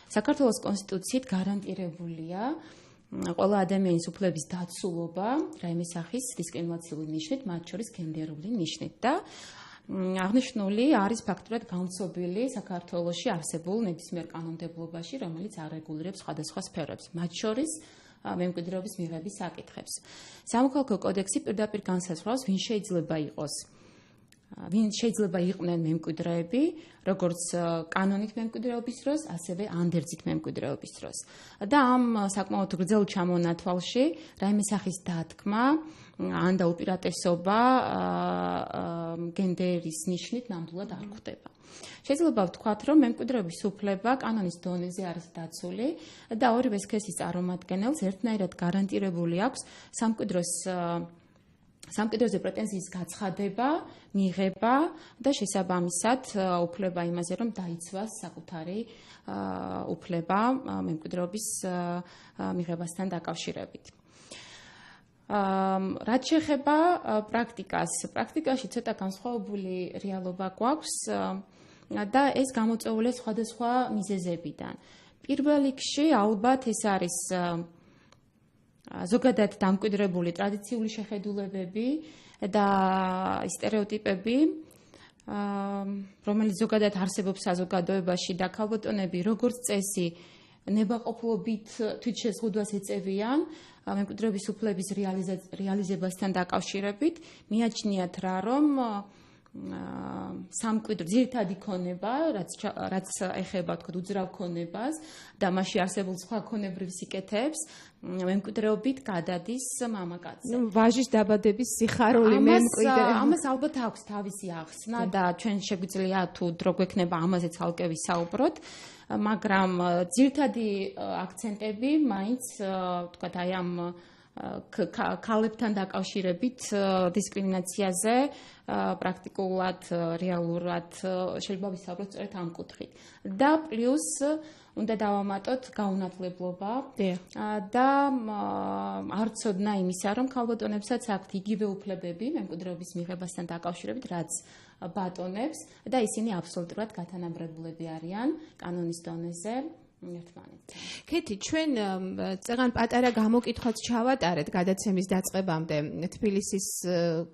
საქართველოს კონსტიტუციით გარანტირებულია ყველა ადამიანის უფლების დაცულობა რაიმე სახის დისკრიმინაციული ნიშნით, მათ შორის გენდერული ნიშნით და აღნიშნული არის ფაქტურად გამცობილი საქართველოში არსებულ ნებისმიერ კანონმდებლობაში, რომელიც არეგულირებს სხვადასხვა სფეროებს, მათ შორის მემკვიდრეობის მიღების საკითხებს. სამოქალაქო კოდექსი პირდაპირ განსაზღვრავს, ვინ შეიძლება იყვნენ მემკვიდრეები, როგორც კანონით მემკვიდრეობის დროს, ასევე ანდერძით მემკვიდრეობის დროს. და ამ საკმაოდ გრძელ ჩამონათვალში რაიმე სახის დათქმა ან და უპირატესობა გენდერის ნიშნით ნამდვილად არ გვხდება. შეიძლება ვთქვათ, რომ მემკვიდრეობის უფლება კანონის დონეზე არის დაცული და ორივე სქესის წარმომადგენელს ერთნაირად გარანტირებული აქვს სამკვიდროზე პრეტენზიის გაცხადება, მიღება და შესაბამისად უფლება იმაზე, რომ დაიცვას საკუთარი უფლება მემკვიდრეობის მიღებასთან დაკავშირებით. რაც შეეხება პრაქტიკას, პრაქტიკაში ცოტა განსხვავებული რეალობა გვაქვს და ეს გამოწვეულია სხვადასხვა მიზეზებიდან. პირველ რიგში ალბათ ეს არის ზოგადად დამკვიდრებული ტრადიციული შეხედულებები და სტერეოტიპები, რომელიც ზოგადად არსებობს საზოგადოებაში და ქალბატონები როგორც წესი ნებაყოფლობით თვითშეზღუდვას ეწევიან მემკვიდრეობის უფლების რეალიზებასთან დაკავშირებით, მიაჩნიათ რა, რომ სამკვიდრო ძირითადი ქონება, რაც ეხება თქო უძრავ ქონებას და მასში არსებულ სხვა ქონებრივ სიკეთეებს მემკვიდრეობით გადადის მამაკაცზე. ვაჟის დაბადების სიხარული მემკვიდრე. ამას ალბათ აქვს თავისი ახსნა და ჩვენ შეგვიძლია თუ დრო გვექნება ამაზე ცალკე ვისაუბროთ, მაგრამ ძირითადი აქცენტები მაინც თქვათ აი ამ ქალებთან დაკავშირებით დისკრიმინაციაზე პრაქტიკულად, რეალურად შეიძლება ვისაუბროთ სწორედ ამ კუთხით. და პლუს უნდა დავამატოთ გაუნათლებლობა და არ ცოდნა იმისა, რომ ქალბატონებსაც აქვთ იგივე უფლებები მემკვიდრეობის მიღებასთან დაკავშირებით, რაც ბატონებს და ისინი აბსოლუტურად გათანაბრებულები არიან კანონის დონეზე ერთმანეთთან. ქეთი, ჩვენ წეგან პატარა გამოკითხვაც ჩავატარეთ გადაცემის დაწყებამდე თბილისის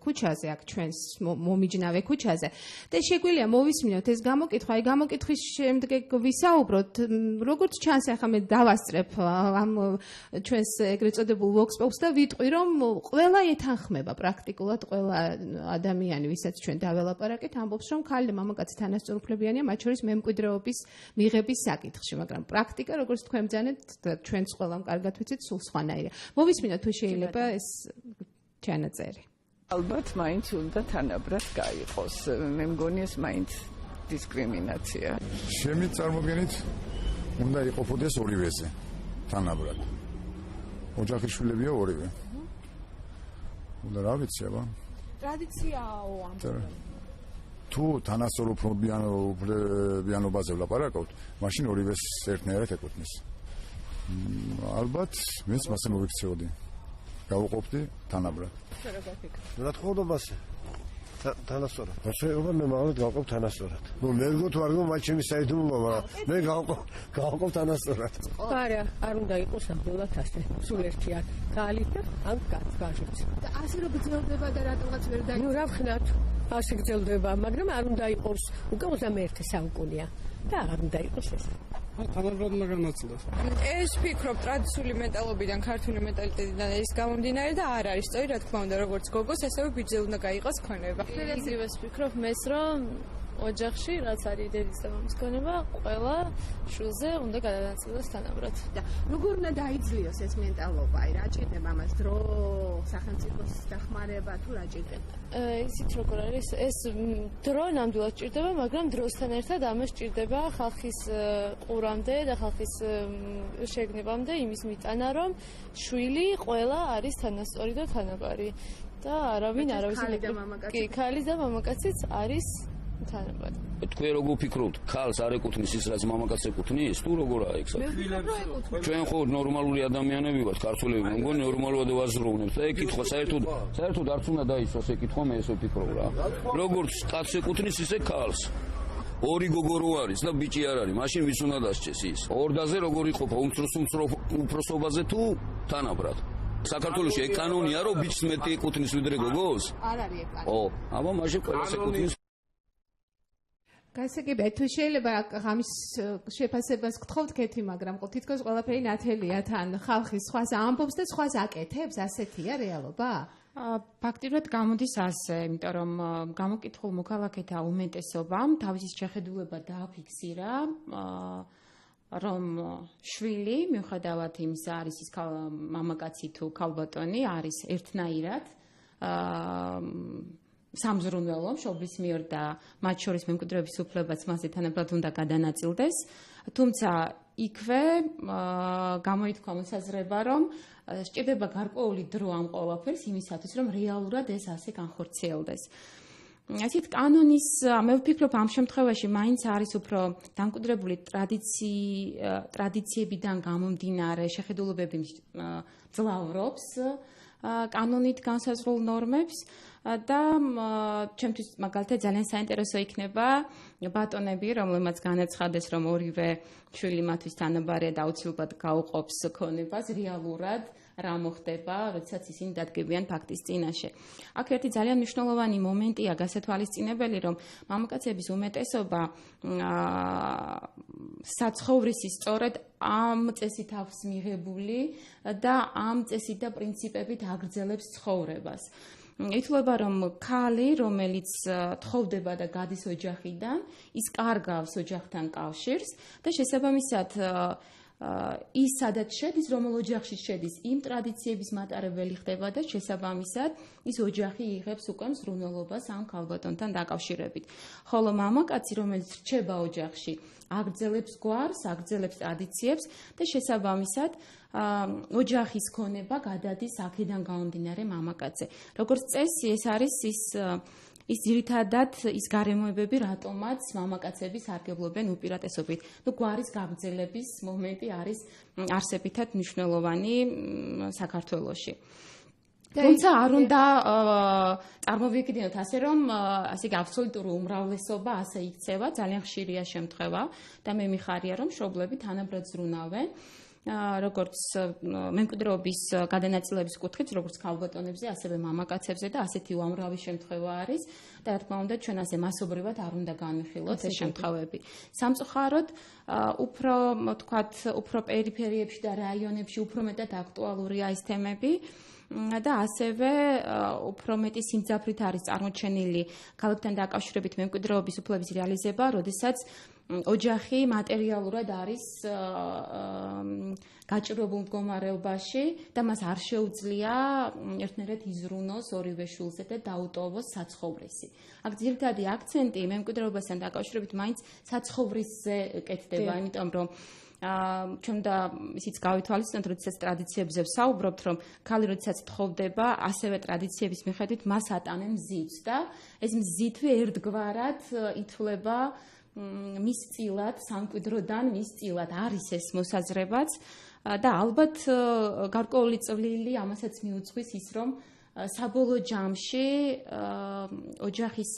ქუჩაზე, აქ ჩვენს მომიჯნავე ქუჩაზე. და შეგვიძლია მოვისმინოთ ეს გამოკითხვა, აი გამოკითხვის შემდეგ ვისაუბროთ, როგორც ჩანს, ახლა მე დავასწრებ ამ ჩვენს ეგრეთ წოდებულ ვოქსპოპს და ვიტყვი, რომ ყველა ეთანხმება პრაქტიკულად ყველა ადამიანი, ვისაც ჩვენ დაველაპარაკეთ, ამბობს, რომ ქალი და მამაკაცი თანასწორუფლებიანია, მათ შორის მემკვიდრეობის მიღების საკითხში, მაგრამ პრაქტიკა, როგორც თქვენ ბრძანეთ, ჩვენც ყველამ კარგად ვიცით, სულ სხვანაირია. მოვისმინოთ თუ შეიძლება ეს ჩანაწერი. ალბათ მაინც უნდა თანაბრად გაიყოს. მე მგონი ეს მაინც დისკრიმინაცია. შემით წარმოდგენით უნდა იყოფოდეს ორივეზე თანაბრად. ოჯახის შვილებია ორივე. უნდა რა ვიცი აბა. ტრადიციაო ამბობენ. თუ თანასწორ უფლებიანობაზე ვლაპარაკობთ, მაშინ ორივეს ერთნაირად ეკუთვნის. ალბათ მეც მასე მოვიქცეოდი. გავუყოფდი თანაბრად. რა თქმა უნდა მასე თანასწორად. შეიძლება მე მაგალითად გავყოფ თანასწორად. ნუ მე გქოთ ვარ რომ მაჩემი საიდუმლოა, მაგრამ მე გავყოფ თანასწორად. არა, არ უნდა იყოს ამბულად ასე. სულ ერთია ქალი და ან კაცი. და ასე რომ გრძელდება და რატომღაც ვერ დაიწყო. ნუ რა ვხნათ? ასე გრძელდება, მაგრამ არ უნდა იყოს უკვე 21 საუკუნეა და არ უნდა იყოს ეს. თანაბრად მაგარ მოცილდეს. ეს ვფიქრობ ტრადიციული მენტალობიდან, ქართული მენტალიტეტიდან ის გამომდინარე და არ არის სწორი, რა თქმა უნდა, როგორც გოგოს, ასევე ბიჭზე უნდა გაიყოს ქონება. იგივეს ვფიქრობ მეც, რომ ოჯახში რაც არის დედის და მამის ქონება, ყველა შვილზე უნდა გადაანაწილოს თანაბრად. და როგორ უნდა დაიძლიოს ეს მენტალობა? აი რა ჭირდება ამას დრო, სახელმწიფოს დახმარება თუ რა ჭირდება? ისიც როგორ არის, ეს დრო ნამდვილად ჭირდება, მაგრამ დროსთან ერთად ამას ჭირდება ხალხის ყურამდე და ხალხის შეგნებამდე იმის მიტანა, რომ შვილი ყველა არის თანასწორი და თანაბარი და არავის კი, ქალი და მამაკაციც არის თანაბარი. თქვენ როგორ ფიქრობთ, ქალს არ ეკუთვნის ის, რაც მამაკაცს ეკუთვნის, თუ როგორაა ეგ საქმე? ჩვენ ხო ნორმალური ადამიანები ვართ, ქართველები, მე მგონი ნორმალურად ვაზროვნებთ და ეგ კითხვა საერთოდ არც უნდა დაისვას ეგ კითხვა, მე ესე ვფიქრობ რა. როგორც კაცს ეკუთვნის, ისე ქალს. ორი გოგო რო არის და ბიჭი არ არის, მაშინ ვის უნდა დასჭეს ის? ორდაზე როგორ იყოფა, უმცროსობაზე თუ თანაბრად? საქართველოში ეგ კანონია, რომ ბიჭს მეტი ეკუთვნის ვიდრე გოგოს? არ არის ეგ კანონი. აბა მაშინ ყველას ეკუთვნის. გასაგებია, თუ შეიძლება ღამის შეფასებას გთხოვთ კეთი, მაგრამ თითქოს ყველაფერი ნათელია თან ხალხის სხვას ამბობს და სხვას აკეთებს, ასეთია რეალობა? ფაქტიურად გამოდის ასე, იმიტომ რომ გამოკითხულ მოქალაქეთა უმეტესობამ თავისი შეხედულება დააფიქსირა, რომ შვილი, მიუხედავად იმისა, არის ის მამაკაცი თუ ქალბატონი, არის ერთნაირად სამზრუნველო მშობლის მიერ და მათ შორის მემკვიდრეობის უფლებაც მასზე თანაბრად უნდა გადანაწილდეს, თუმცა იქვე გამოითქვა მოსაზრება, რომ სჭირდება გარკვეული დრო ამ ყველაფერს იმისათვის, რომ რეალურად ეს ასე განხორციელდეს. ასეთ კანონის, მე ვფიქრობ, ამ შემთხვევაში მაინც არის უფრო დამკვიდრებული ტრადიციებიდან გამომდინარე შეხედულებები მძლავრობს კანონით განსაზღვრულ ნორმებს და ჩემთვის მაგალითად ძალიან საინტერესო იქნება ბატონები, რომლებმაც განაცხადეს, რომ ორივე შვილი მათთვის თანაბარია და აუცილებლად გაუყოფს ქონებას რეალურად რა მოხდება, როდესაც ისინი დადგებიან ფაქტის წინაშე. აქ ერთი ძალიან მნიშვნელოვანი მომენტია გასათვალისწინებელი, რომ მამაკაცების უმეტესობა საცხოვრისი სწორედ ამ წესით აქვს მიღებული და ამ წესით და პრინციპებით აგრძელებს ცხოვრებას. ითვლება, რომ ქალი, რომელიც თხოვდება და გადის ოჯახიდან, ის კარგავს ოჯახთან კავშირს და შესაბამისად ის სადაც შედის, რომელ ოჯახში შედის, იმ ტრადიციების მატარებელი ხდება და შესაბამისად ის ოჯახი იღებს უკვე მსრულნელობას ამ ქალბატონთან დაკავშირებით. ხოლო მამაკაცი, რომელიც რჩება ოჯახში, აგრძელებს გვარს, აგრძელებს ტრადიციებს და შესაბამისად ოჯახის ქონება გადადის აქედან გამომდინარე მამაკაცზე. როგორც წესი, ეს არის ის ძირითადად ის გარემოებები, რატომაც მამაკაცები სარგებლობენ უპირატესობით. გვარის გაგრძელების მომენტი არის არსებითად მნიშვნელოვანი საქართველოში. თუმცა არ უნდა წარმოვიდგინოთ ასე, რომ ასე აბსოლუტური უმრავლესობა ასე იქცევა, ძალიან ხშირია შემთხვევა და მე მიხარია, რომ მშობლები თანაბრად ზრუნავენ. როგორც მემკვიდრეობის გადანაწილების კუთხით, როგორც ქალბატონებზე, ასევე მამაკაცებზე და ასეთი უამრავი შემთხვევა არის და რა თქმა უნდა, ჩვენ ასე მასობრივად არ უნდა განვიხილოთ ეს შემთხვევები. სამწუხაროდ, უფრო პერიფერიებში და რაიონებში უფრო მეტად აქტუალურია ეს თემები. და ასევე უფრო მეტი სიმძაფრით არის წარმოჩენილი ქალაქთან დაკავშირებით მემკვიდრეობის უფლების რეალიზება, როდესაც ოჯახი მატერიალურად არის გაჭირვებულ მდგომარეობაში და მას არ შეუძლია ერთნაირად იზრუნოს ორივე შვილზე და დაუტოვოს საცხოვრისი. აქ ძირითადი აქცენტი მემკვიდრეობასთან დაკავშირებით მაინც საცხოვრისზე კეთდება, იმიტომ რომ ჩვენ და ისიც გავითვალისწინოთ, როდესაც ტრადიციებზე ვსაუბრობთ, რომ ქალი როდესაც თხოვდება, ასევე ტრადიციების მიხედვით მას ატანენ მზითვს და ეს მზითვი ერთგვარად ითვლება მის წილად, სამკვიდროდან მის წილად არის ეს მოსაზრებაც და ალბათ გარკვეული წვლილი ამასაც მიუძღვის ის, რომ საბოლოო ჯამში ოჯახის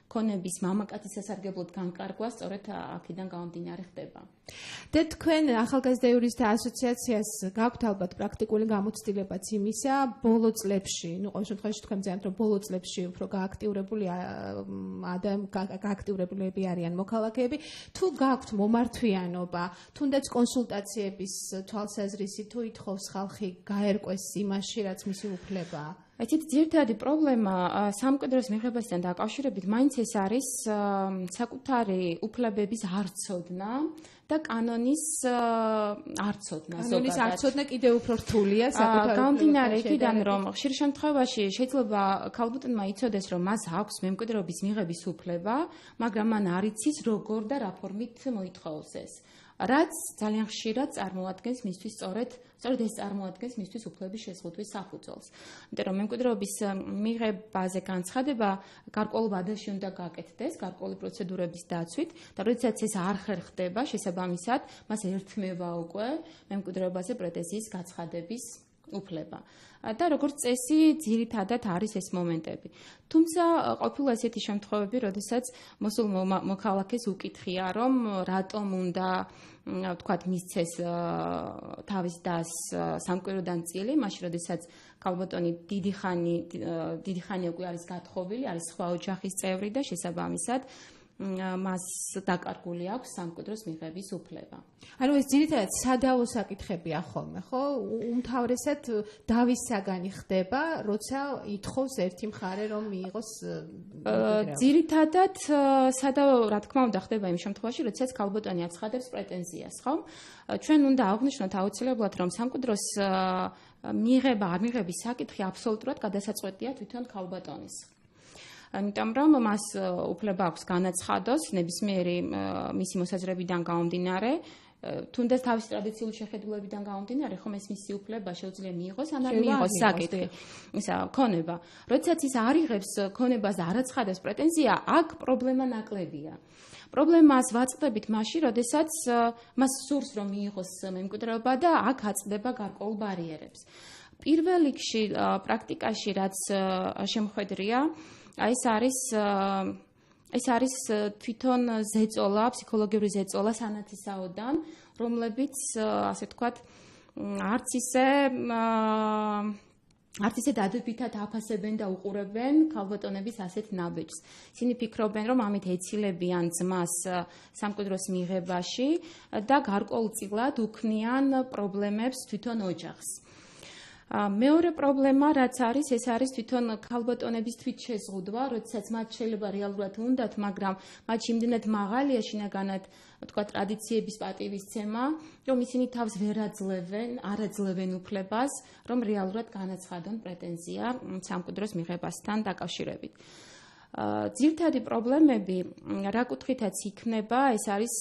ქონების მამაკაცის სასარგებლოდ განკარგვა სწორედ აქედან გამომდინარე ხდება. და თქვენ ახალგაზრდა იურისტთა ასოციაციას გაქვთ ალბათ პრაქტიკული გამოცდილებაც იმისა, ბოლო წლებში, ყოველ შემთხვევაში თქვენ ძანთ, რომ ბოლო წლებში უფრო გააქტიურებულები არიან მოქალაქეები, თუ გაქვთ მომართვიანობა, თუნდაც კონსულტაციების თვალსაზრისით, თუ ითხოვს ხალხი გაერკვეს იმაში, რაც მისი უფლებაა. Ეცით ძირითადი პრობლემა სამკვიდროს მიღებასთან დაკავშირებით მაინც ეს არის საკუთარი უფლებების არცოდნა და კანონის არცოდნა. კანონის არცოდნა კიდევ უფრო რთულია საკუთარი გამომდინარე იქიდან, რომ ხშირ შემთხვევაში შეიძლება ქალბატონმა იცოდეს, რომ მას აქვს მემკვიდრეობის მიღების უფლება, მაგრამ მან არ იცის როგორ და რა ფორმით მოითხოვს ეს. რაც ძალიან ხშირად წარმოადგენს მისთვის სწორედ ეს წარმოადგენს მისთვის უფლების შეზღუდვის საფუძველს. იმიტომ რომ მემკვიდრეობის მიღებაზე განცხადება გარკვეულ ვადაში უნდა გაკეთდეს, გარკვეული პროცედურების დაცვით და როდესაც ეს არ ხერხდება, შესაბამისად, მას ერთმევა უკვე მემკვიდრეობაზე პრეტენზიის გაცხადების უფლება. და როგორც წესი, ძირითადად არის ეს მომენტები. თუმცა ყოფილა ესეთი შემთხვევები, როდესაც მოსულ მოქალაქეს უკითხია, რომ რატომ უნდა ვთქვათ მისცეს თავის დას სამკვიდროდან წილი, მაშინ როდესაც ქალბატონი დიდი ხანი უკვე არის გათხოვილი, არის სხვა ოჯახის წევრი და შესაბამისად მას დაკარგული აქვს სამკვიდროს მიღების უფლება. ანუ ეს ძირითადად სადავო საკითხებია ხოლმე, ხო? უმთავრესად დავის საგანი ხდება, როცა ითხოვს ერთი მხარე, რომ მიიღოს ძირითადად სადავო, რა თქმა უნდა, ხდება იმ შემთხვევაში, როდესაც ქალბატონი აცხადებს პრეტენზიას, ხო? ჩვენ უნდა აღვნიშნოთ აუცილებლად, რომ სამკვიდროს მიღება, არ მიღების საკითხი აბსოლუტურად გადასაწყვეტია თვითონ ქალბატონის. Იმიტომ რომ მას უფლება აქვს განაცხადოს ნებისმიერი მისი მოსაზრებიდან გამომდინარე, თუნდაც თავისი ტრადიციული შეხედულებიდან გამომდინარე, ხომ ეს მისი უფლება შეუძლია მიიღოს, ან არ მიიღოს საკითხი. ისა ქონება. როდესაც ის არ იღებს ქონებას და არ აცხადებს პრეტენზია, აქ პრობლემა ნაკლებია. პრობლემას ვაწყდებით მაშინ, როდესაც მას სურს რომ მიიღოს მემკვიდრეობა და აქ აწდება გარკვეულ ბარიერებს. პირველ რიგში პრაქტიკაში რაც შემოხვედრია ეს არის თვითონ ზეწოლა, ფსიქოლოგიური ზეწოლა სანათისაოდან, რომლებიც ასე ვთქვათ, არც ისე დადებითად აფასებენ და უყურებენ ქალბატონების ასეთ ნაბეჯს. ისინი ფიქრობენ, რომ ამით ეცილებიან ძმას სამკვიდროს მიღებაში და გარკვეულწილად უქმნიან პრობლემებს თვითონ ოჯახს. მეორე პრობლემა რაც არის, ეს არის თვითონ ქალბატონების თვითშეზღუდვა, როდესაც მათ შეიძლება რეალურად უნდათ, მაგრამ მათ იმდენად მაღალია შინაგანად, თქვა ტრადიციების პატივისცემა, რომ ისინი თავს ვერ არ აძლევენ უფლებას, რომ რეალურად განაცხადონ პრეტენზია სამკვიდროს მიღებასთან დაკავშირებით. ძირითადი პრობლემები, რა კუთხითაც იქნება, ეს არის,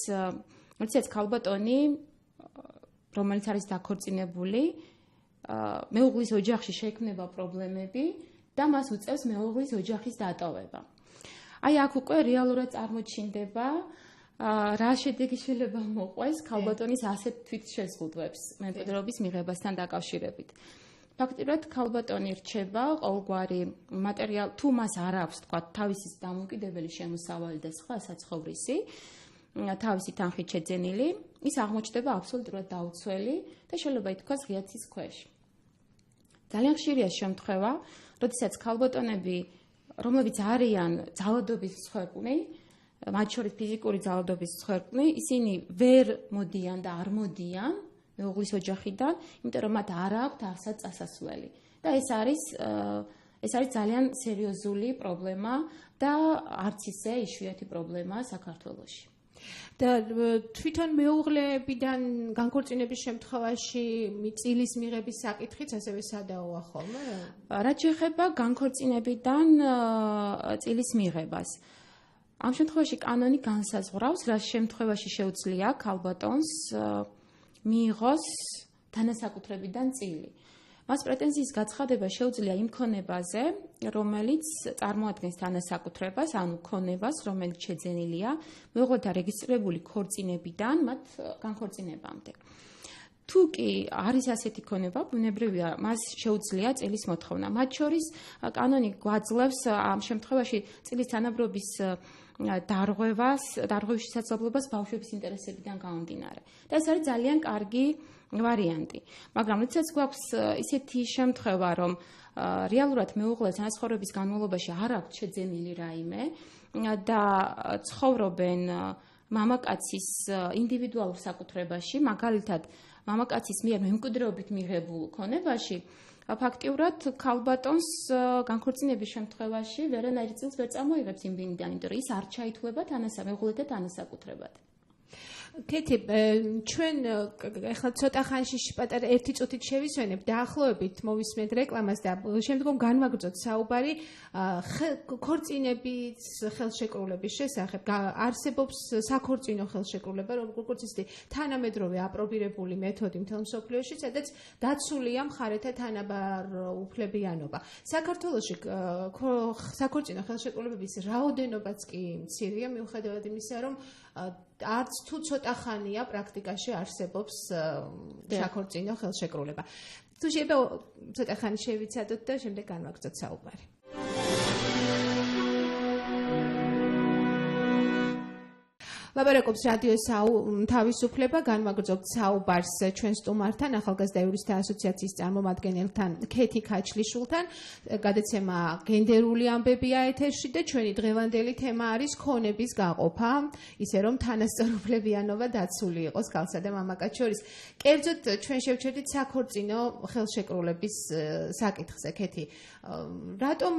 როდესაც ქალბატონი, რომელიც არის დაქორწინებული, მეუღლის ოჯახში შექმნება პრობლემები და მას უწევს მეუღლის ოჯახის დატოვება. აი აქ უკვე რეალურად წარმოჩინდება რა შედეგი შეიძლება მოყვეს ქალბატონის ასეთ თვითშეზღუდვებს მემკვიდრეობის მიღებასთან დაკავშირებით. ფაქტობრივად ქალბატონი რჩება ყოველგვარი მატერიალ თუ მას არ აქვს თქვა თავისი დამოუკიდებელი შემოსავალი და სხვა საცხოვრისი, თავისი თანხით შეძენილი, ის აღმოჩნდება აბსოლუტურად დაუცველი და შეიძლება ითქვას ღია ცის ქვეშ. ძალიან ხშირია შემთხვევა, როდესაც ქალბატონები, რომლებიც არიან ძალადობის მსხვერპლი, მათ შორის ფიზიკური ძალადობის მსხვერპლი, ისინი ვერ მოდიან და არ მოდიან მეუღლის ოჯახიდან, იმიტომ რომ მათ არ აქვთ არსად წასასვლელი. და ეს არის ძალიან სერიოზული პრობლემა და არც ისე იშვიათი პრობლემაა საქართველოში. და თვითონ მეუღლებიდან განქორწინების შემთხვევაში წილის მიღების საკითხიც ასევე სადავოა ხოლმე? რაც შეეხება განქორწინებიდან წილის მიღებას. ამ შემთხვევაში კანონი განსაზღვრავს, რა შემთხვევაში შეუძლია ქალბატონს მიიღოს თანასაკუთრებიდან წილი. მას პრეტენზიის გაცხადება შეუძლია იმ ქონებაზე, რომელიც წარმოადგენს თანასაკუთრებას, ანუ ქონებას, რომელიც შეძენილია მეუღლეთა რეგისტრირებული ქორწინებიდან მათ განქორწინებამდე. თუ კი არის ასეთი ქონება, ბუნებრივია, მას შეუძლია წილის მოთხოვნა. მათ შორის კანონი გვაძლევს ამ შემთხვევაში წილის თანაბრობის დარღვევის შესაძლებლობას ბავშვების ინტერესებიდან გამომდინარე. და ეს არის ძალიან კარგი ვარიანტი. მაგრამ როდესაც გვაქვს ისეთი შემთხვევა, რომ რეალურად მეუღლეს თანაცხოვრების განმავლობაში არ აქვს შეძენილი რაიმე და ცხოვრობენ მამაკაცის ინდივიდუალურ საკუთრებაში, მაგალითად მამაკაცის მიერ მემკვიდრეობით მიღებულ ქონებაში, ფაქტიურად ქალბატონს განქორწინების შემთხვევაში ვერანაირი წილს ვერ წამოიღებს იმ ბინიდან, იმიტომ რომ ის არ ჩაითვლება მეუღლეთა თანასაკუთრებად. კეთი, ჩვენ ახლა ცოტა ხანში პატარა ერთი წუთით შევისვენებ, დაახლოებით მოვისმენთ რეკლამას და შემდგომ განვაგრძოთ საუბარი ქორწინების ხელშეკრულების შესახებ. არსებობს საქორწინო ხელშეკრულება, როგორც იცით, თანამედროვე აპრობირებული მეთოდი მთელ მსოფლიოში, სადაც დაცულია მხარეთა თანაბარ-უფლებიანობა. საქართველოში საქორწინო ხელშეკრულებების რაოდენობაც კი მცირეა, მიუხედავად იმისა, რომ არც თუ ცოტა ხანია პრაქტიკაში არსებობს საქორწინო ხელშეკრულება. თუ შეიძლება ცოტა ხანი შევიცადოთ და შემდეგ განვაგრძოთ საუბარი. ლაპარაკობს რადიო თავისუფლება, განვაგრძობთ საუბარს ჩვენ სტუმართან, ახალგაზრდა იურისტთა ასოციაციის წარმომადგენელთან, ქეთი ქაჩლიშვილთან. გადაცემა გენდერული ამბებია ეთერში და ჩვენი დღევანდელი თემა არის ქონების გაყოფა, ისე რომ თანასწორუფლებიანობა დაცული იყოს ქალსა და მამაკაც შორის. კერძოდ ჩვენ შევჩერდით საქორწინო ხელშეკრულების საკითხზე, ქეთი. რატომ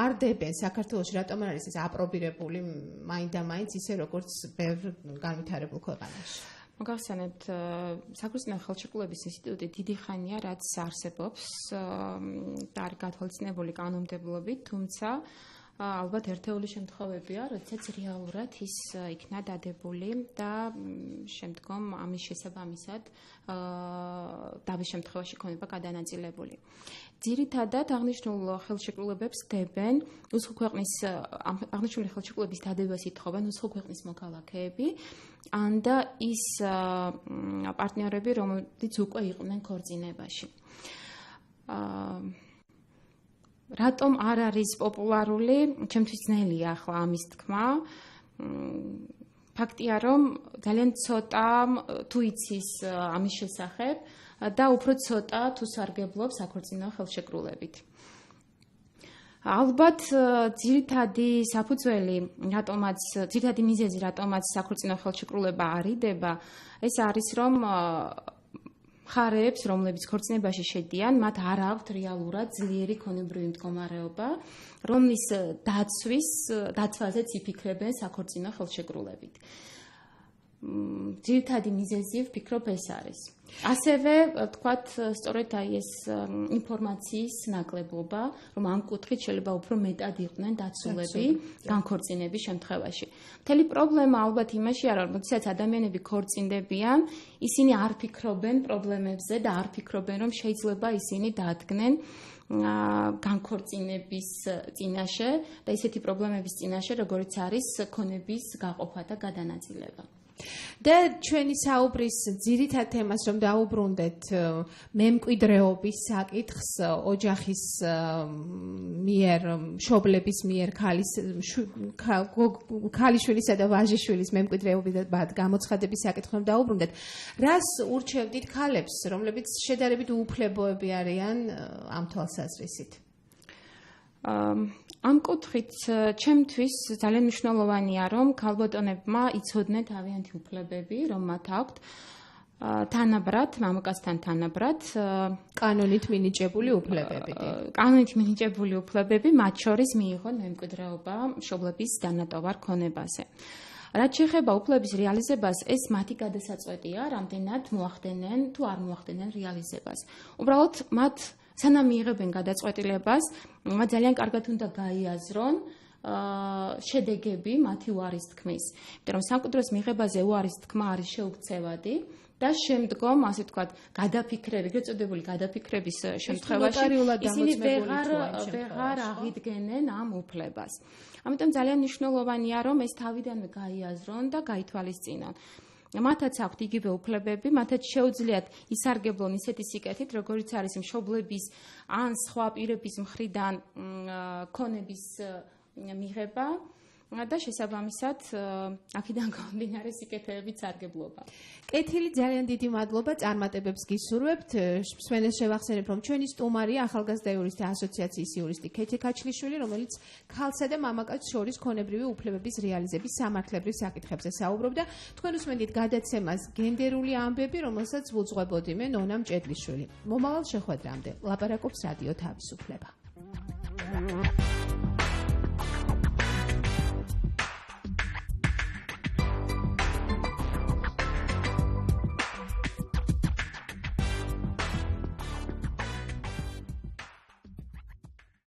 არ დებენ საქართველოში, რატომ არ არის ეს აპრობირებული მაინდა-მაინც ისე როგორც განვითარებულ ქვეყანაში? მოგახსენებთ, საქორწინო ხელშეკრულების ინსტიტუტი დიდი ხანია, რაც არსებობს და არის გათვალისწინებული კანონმდებლობით, თუმცა ალბათ ერთეული შემთხვევებია, როდესაც რეალურად ის იქნა დადებული და შემდგომ ამის შესაბამისად დავის შემთხვევაში ქონება გადანაწილებული. ძირითადად აღნიშნულ ხელშეკრულებებს დებენ აღნიშნული ხელშეკრულების დადებას ითხოვენ უცხო ქვეყნის მოქალაქეები და ის პარტნიორები, რომლებიც უკვე იყვნენ ქორწინებაში. რატომ არ არის პოპულარული? ჩემთვის ძნელია ახლა ამის თქმა. ფაქტია, რომ ძალიან ცოტა თუ იცის ამის შესახებ და უფრო ცოტა თუ სარგებლობს საქორწინო ხელშეკრულებით. ალბათ ძირითადი მიზეზი, რატომაც საქორწინო ხელშეკრულება არიდება, ეს არის, რომ მხარეებს, რომლებიც ქორწინებაში შედიან, მათ არ აქვთ რეალურად ძლიერი ქონებრივი მდგომარეობა, რომლის დაცვაზეც იფიქრებენ საქორწინო ხელშეკრულებით. ძირითადი მიზეზი ვფიქრობ ეს არის. ასევე თქვათ, სწორედ ეს ინფორმაციის ნაკლებობა, რომ ამ კუთხით შეიძლება უფრო მეტად იყვნენ დაცულები განქორწინების შემთხვევაში. მთელი პრობლემა ალბათ იმაშია, რომ როდესაც ადამიანები ქორწინდებიან, ისინი არ ფიქრობენ პრობლემებზე და არ ფიქრობენ, რომ შეიძლება ისინი დაადგნენ განქორწინების წინაშე და ისეთი პრობლემების წინაშე, როგორიც არის ქონების გაყოფა და გადანაწილება. და ჩვენი საუბრის ძირითად თემას რომ დაუბრუნდეთ მემკვიდრეობის საკითხს, ოჯახის მიერ, მშობლების მიერ ქალიშვილისა და ვაჟიშვილის მემკვიდრეობიდან გამოცხადების საკითხს რომ დაუბრუნდეთ, რას ურჩევდით ქალებს, რომლებიც შედარებით უუფლებოები არიან ამ თვალსაზრისით? ამ კუთხით ჩემთვის ძალიან მნიშვნელოვანია, რომ ქალბატონებმა იცოდნენ თავიანთი უფლებები, რომ მათ აქვთ თანაბრად, მამაკაცთან თანაბრად კანონით მინიჭებული უფლებები. კანონით მინიჭებული უფლებები, მათ შორის მიიღონ მემკვიდრეობა მშობლების დანატოვარ ქონებაზე. რაც შეეხება უფლების რეალიზებას, ეს მათი გადასაწყვეტია, რამდენად მოახდენენ თუ არ მოახდენენ რეალიზებას. უბრალოდ მათ სანამ მიიღებენ გადაწყვეტილებას, მათ ძალიან კარგად უნდა გაიაზრონ შედეგები მათი უარის თქმის. იმიტომ რომ სამკვიდროს მიღებაზე უარის თქმა არის შეუქცევადი და შემდგომ, ასე ვთქვათ, ეგრეთ წოდებული გადაფიქრების შემთხვევაში ისინი ვეღარ აღიდგენენ ამ უფლებას. ამიტომ ძალიან მნიშვნელოვანია, რომ ეს თავიდანვე გაიაზრონ და გაითვალისწინონ. მათაც აქვთ იგივე უფლებები, მათაც შეუძლიათ ისარგებლონ ისეთი სიკეთით, როგორიც არის მშობლების ან სხვა პირების მხრიდან ქონების მიღება და შესაბამისად აქედან გამომდინარე სიკეთეების სარგებლობა. კეთილი, ძალიან დიდი მადლობა, წარმატებებს გისურვებთ. მსმენელს შევახსენებ, რომ ჩვენი სტუმარია ახალგაზრდა იურისტთა ასოციაციის იურისტი ქეთე ქაჩლიშვილი, რომელიც ქალსა და მამაკაცს შორის ქონებრივი უფლებების რეალიზების სამართლებრივ საკითხებზე საუბრობდა. თქვენ უსმენთ გადაცემას გენდერული ამბები, რომელსაც ვუძღვებოდი მე ნონა მჭედლიშვილი. მომავალ შეხვედრამდე ლაპარაკობს რადიო თავისუფლება.